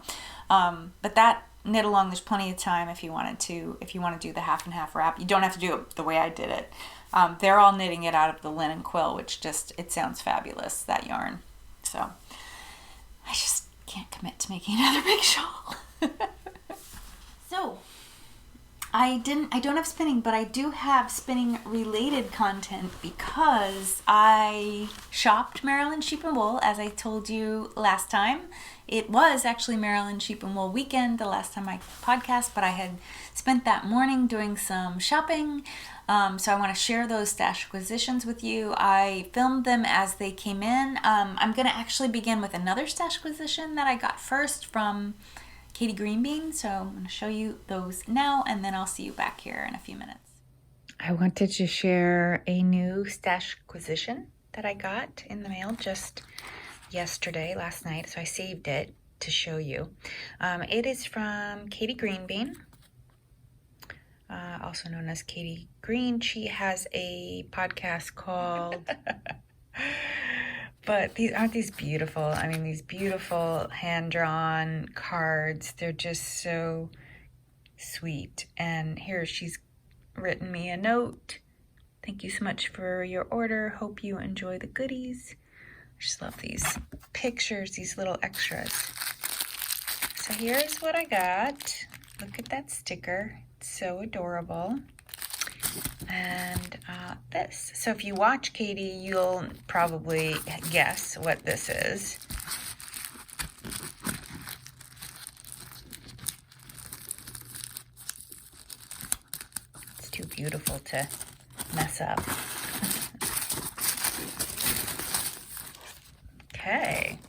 A: but that knit along, there's plenty of time if you want to do the half and half wrap. You don't have to do it the way I did it. They're all knitting it out of the linen quill, which it sounds fabulous, that yarn. So I just can't commit to making another big shawl. So I don't have spinning, but I do have spinning related content, because I shopped Maryland Sheep and Wool, as I told you last time. It was actually Maryland Sheep and Wool weekend the last time I podcast, but I had spent that morning doing some shopping. So I want to share those stash acquisitions with you. I filmed them as they came in. I'm going to actually begin with another stash acquisition that I got first from Katie Greenbean. So I'm going to show you those now, and then I'll see you back here in a few minutes.
B: I wanted to share a new stash acquisition that I got in the mail just last night, so I saved it to show you. It is from Katie Greenbean, also known as Katie Green. She has a podcast called but aren't these beautiful? I mean, these beautiful hand-drawn cards. They're just so sweet. And here she's written me a note. Thank you so much for your order. Hope you enjoy the goodies. I just love these pictures, these little extras. So here's what I got. Look at that sticker. It's so adorable. And this. So if you watch Katie, you'll probably guess what this is. It's too beautiful to mess up. Okay,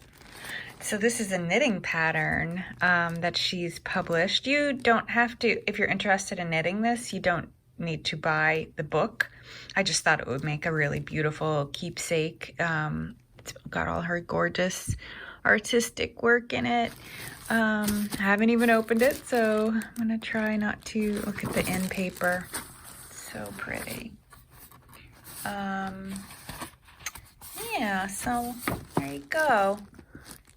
B: so this is a knitting pattern that she's published. You don't have to, if you're interested in knitting this, you don't need to buy the book. I just thought it would make a really beautiful keepsake. It's got all her gorgeous artistic work in it. I haven't even opened it, so I'm gonna try not to look at the end paper. It's so pretty. Yeah, so there you go.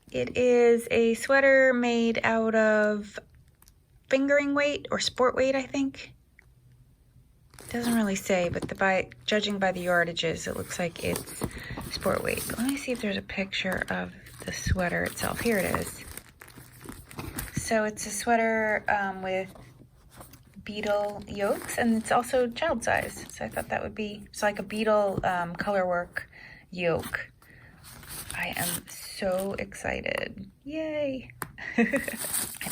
B: It is a sweater made out of fingering weight or sport weight, I think. It doesn't really say, but judging by the yardages, it looks like it's sport weight. But let me see if there's a picture of the sweater itself. Here it is. So it's a sweater with beetle yokes, and it's also child size. So I thought that would be, it's like a beetle color work yoke. I am so excited. Yay. I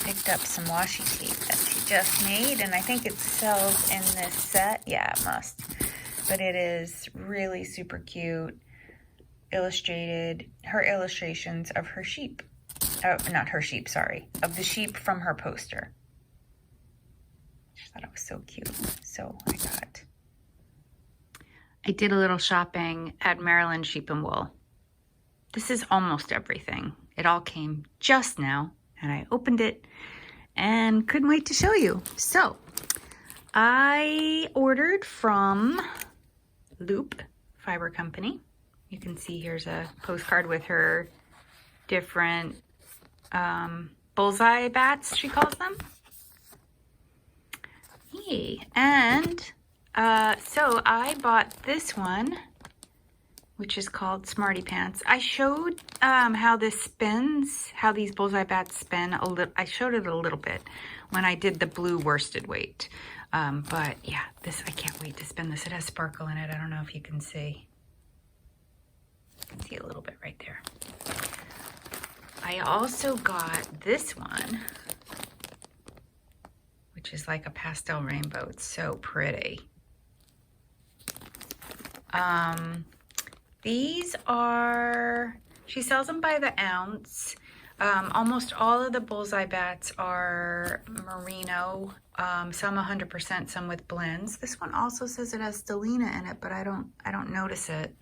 B: picked up some washi tape that she just made, and I think it sells in this set. Yeah, it must. But it is really super cute. Illustrated, her illustrations of her sheep. Not her sheep, sorry. Of the sheep from her poster. I thought it was so cute. So I did a little shopping at Maryland Sheep and Wool. This is almost everything. It all came just now, and I opened it and couldn't wait to show you. So I ordered from Loop Fiber Company. You can see here's a postcard with her different bullseye bats, she calls them. Yay. And so I bought this one, which is called Smarty Pants. I showed how this spins, how these bullseye bats spin a little. I showed it a little bit when I did the blue worsted weight. But yeah, I can't wait to spin this. It has sparkle in it. I don't know if you can see. You can see a little bit right there. I also got this one, which is like a pastel rainbow. It's so pretty. These are, she sells them by the ounce. Almost all of the bullseye bats are merino, some 100%, some with blends. This one also says it has stellina in it, but I don't notice it.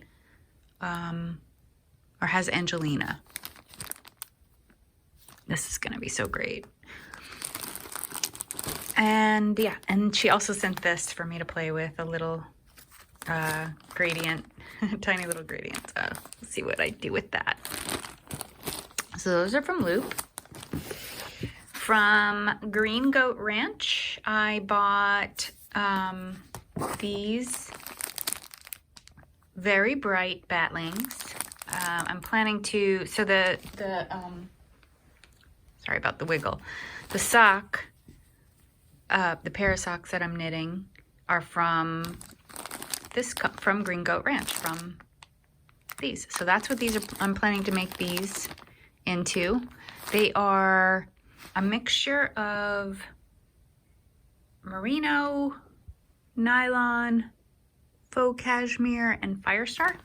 B: Or has Angelina. This is gonna be so great. And yeah, and she also sent this for me to play with, a little gradient, tiny little gradient. So let's see what I do with that. So those are from Loop. From Green Goat Ranch, I bought these very bright batlings. I'm planning to, so the sorry about the wiggle. The sock, the pair of socks that I'm knitting are from from Green Goat Ranch, from these. So that's what these are, I'm planning to make these into. They are a mixture of merino, nylon, faux cashmere, and Firestar.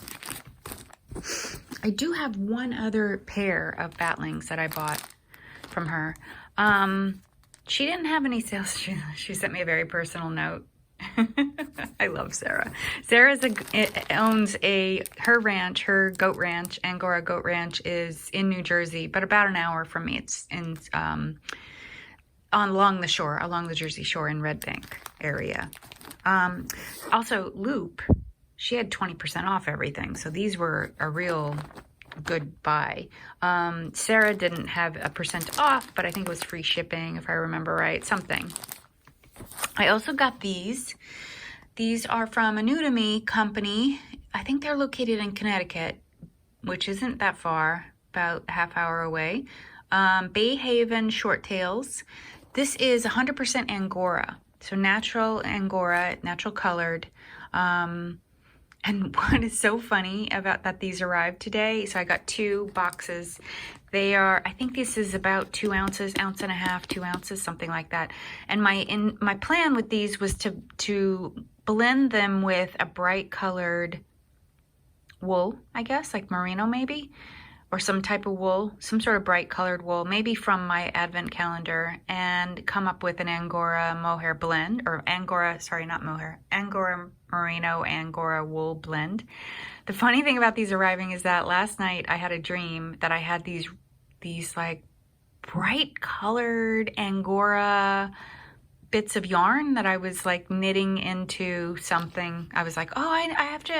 B: I do have one other pair of batlings that I bought from her. She didn't have any sales. She sent me a very personal note. I love Sarah. Sarah owns her ranch, her goat ranch, Angora Goat Ranch, is in New Jersey, but about an hour from me. It's in along the shore, along the Jersey Shore in Red Bank area. Also, Loop, she had 20% off everything, so these were a real good buy. Sarah didn't have a % off, but I think it was free shipping, if I remember right, something. I also got these. These are from a new to me company. I think they're located in Connecticut, which isn't that far, about a half hour away. Bay Haven Short Tails. This is 100% Angora. So natural Angora, natural colored. And what is so funny about that these arrived today, so I got 2 boxes. They are, I think this is about 2 ounces, ounce and a half, 2 ounces, something like that. And my plan with these was to blend them with a bright colored wool, I guess, like merino maybe, or some type of wool, some sort of bright colored wool, maybe from my advent calendar, and come up with an Angora mohair blend, or Angora, sorry, not mohair, Angora merino, Angora wool blend. The funny thing about these arriving is that last night I had a dream that I had these like bright colored Angora bits of yarn that I was like knitting into something. I was like, oh, I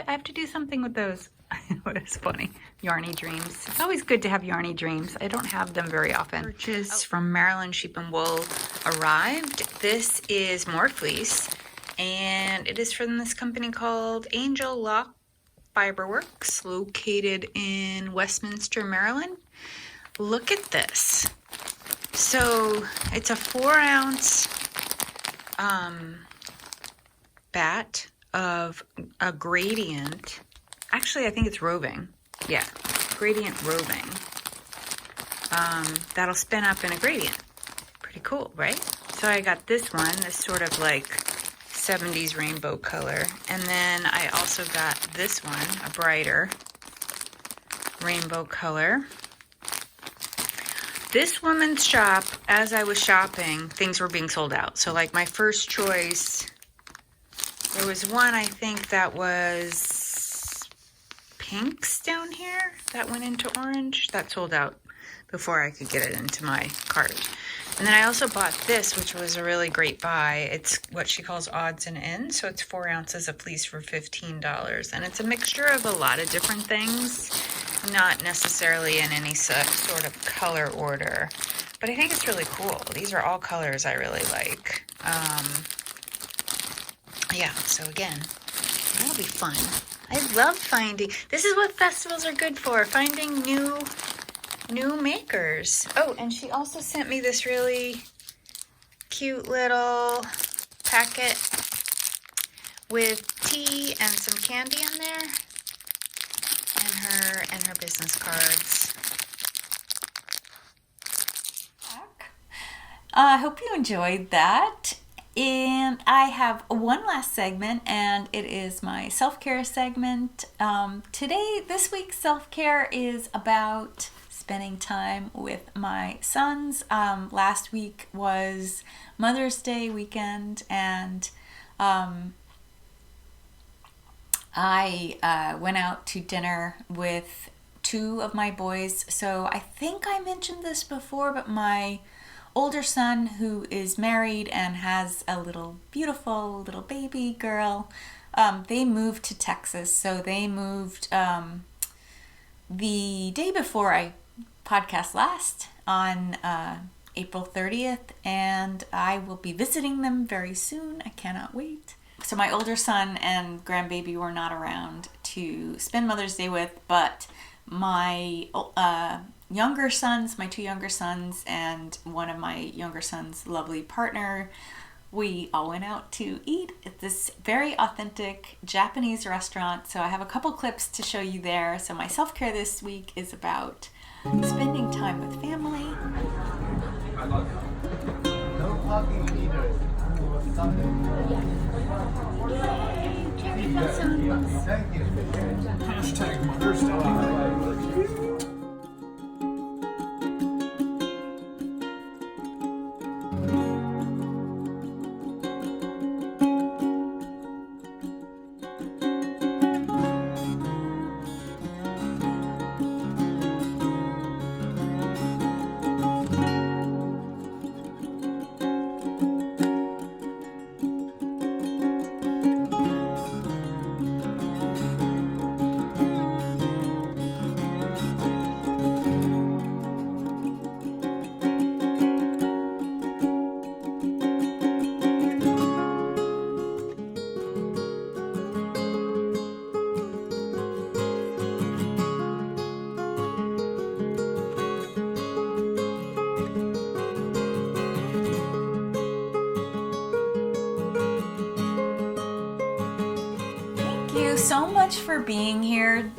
B: have to do something with those. It was funny. Yarny dreams. It's always good to have yarny dreams. I don't have them very often. Purchase from Maryland Sheep and Wool arrived. This is more fleece, and it is from this company called Angel Lock Fiberworks, located in Westminster, Maryland. Look at this. So it's a 4-ounce bat of a gradient. Actually, I think it's roving. Yeah, gradient roving. That'll spin up in a gradient. Pretty cool, right? So I got this one, this sort of like 70s rainbow color. And then I also got this one, a brighter rainbow color. This woman's shop, as I was shopping, things were being sold out. So like my first choice, there was one I think that was pinks down here that went into orange. That sold out before I could get it into my cart. And then I also bought this, which was a really great buy. It's what she calls odds and ends. So it's 4 ounces of fleece for $15. And it's a mixture of a lot of different things, not necessarily in any sort of color order. But I think it's really cool. These are all colors I really like. Yeah, so again, that'll be fun. I love finding, this is what festivals are good for, finding new makers. Oh, and she also sent me this really cute little packet with tea and some candy in there, and her business cards.
A: I hope you enjoyed that. And I have one last segment, and it is my self-care segment. This week's self-care is about spending time with my sons. Last week was Mother's Day weekend, and I went out to dinner with two of my boys. So I think I mentioned this before, but my older son, who is married and has a beautiful little baby girl, they moved to Texas. So they moved the day before I podcast last on April 30th, and I will be visiting them very soon. I cannot wait. So my older son and grandbaby were not around to spend Mother's Day with, but my my two younger sons, and one of my younger sons' lovely partner, we all went out to eat at this very authentic Japanese restaurant. So I have a couple clips to show you there. So my self-care this week is about spending time with family.
C: No talking either. Thank you. Hashtag Mother's Day.
A: So much for being here.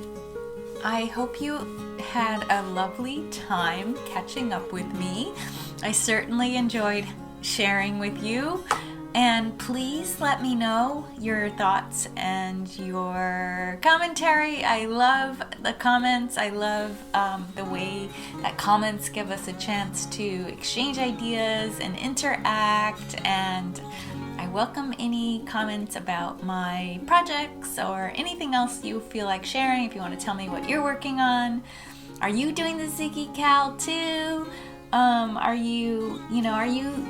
A: I hope you had a lovely time catching up with me. I certainly enjoyed sharing with you, and please let me know your thoughts and your commentary. I love the comments. I love the way that comments give us a chance to exchange ideas and interact, and I welcome any comments about my projects or anything else you feel like sharing. If you want to tell me what you're working on. Are you doing the Ziggy Cal too?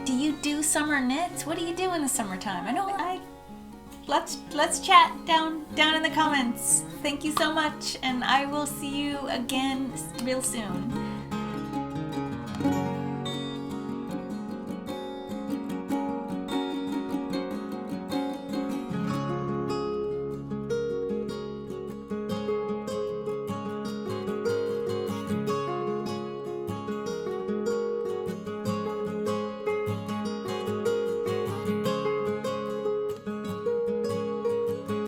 A: Do you do summer knits? What do you do in the summertime? Let's chat down in the comments. Thank you so much, and I will see you again real soon.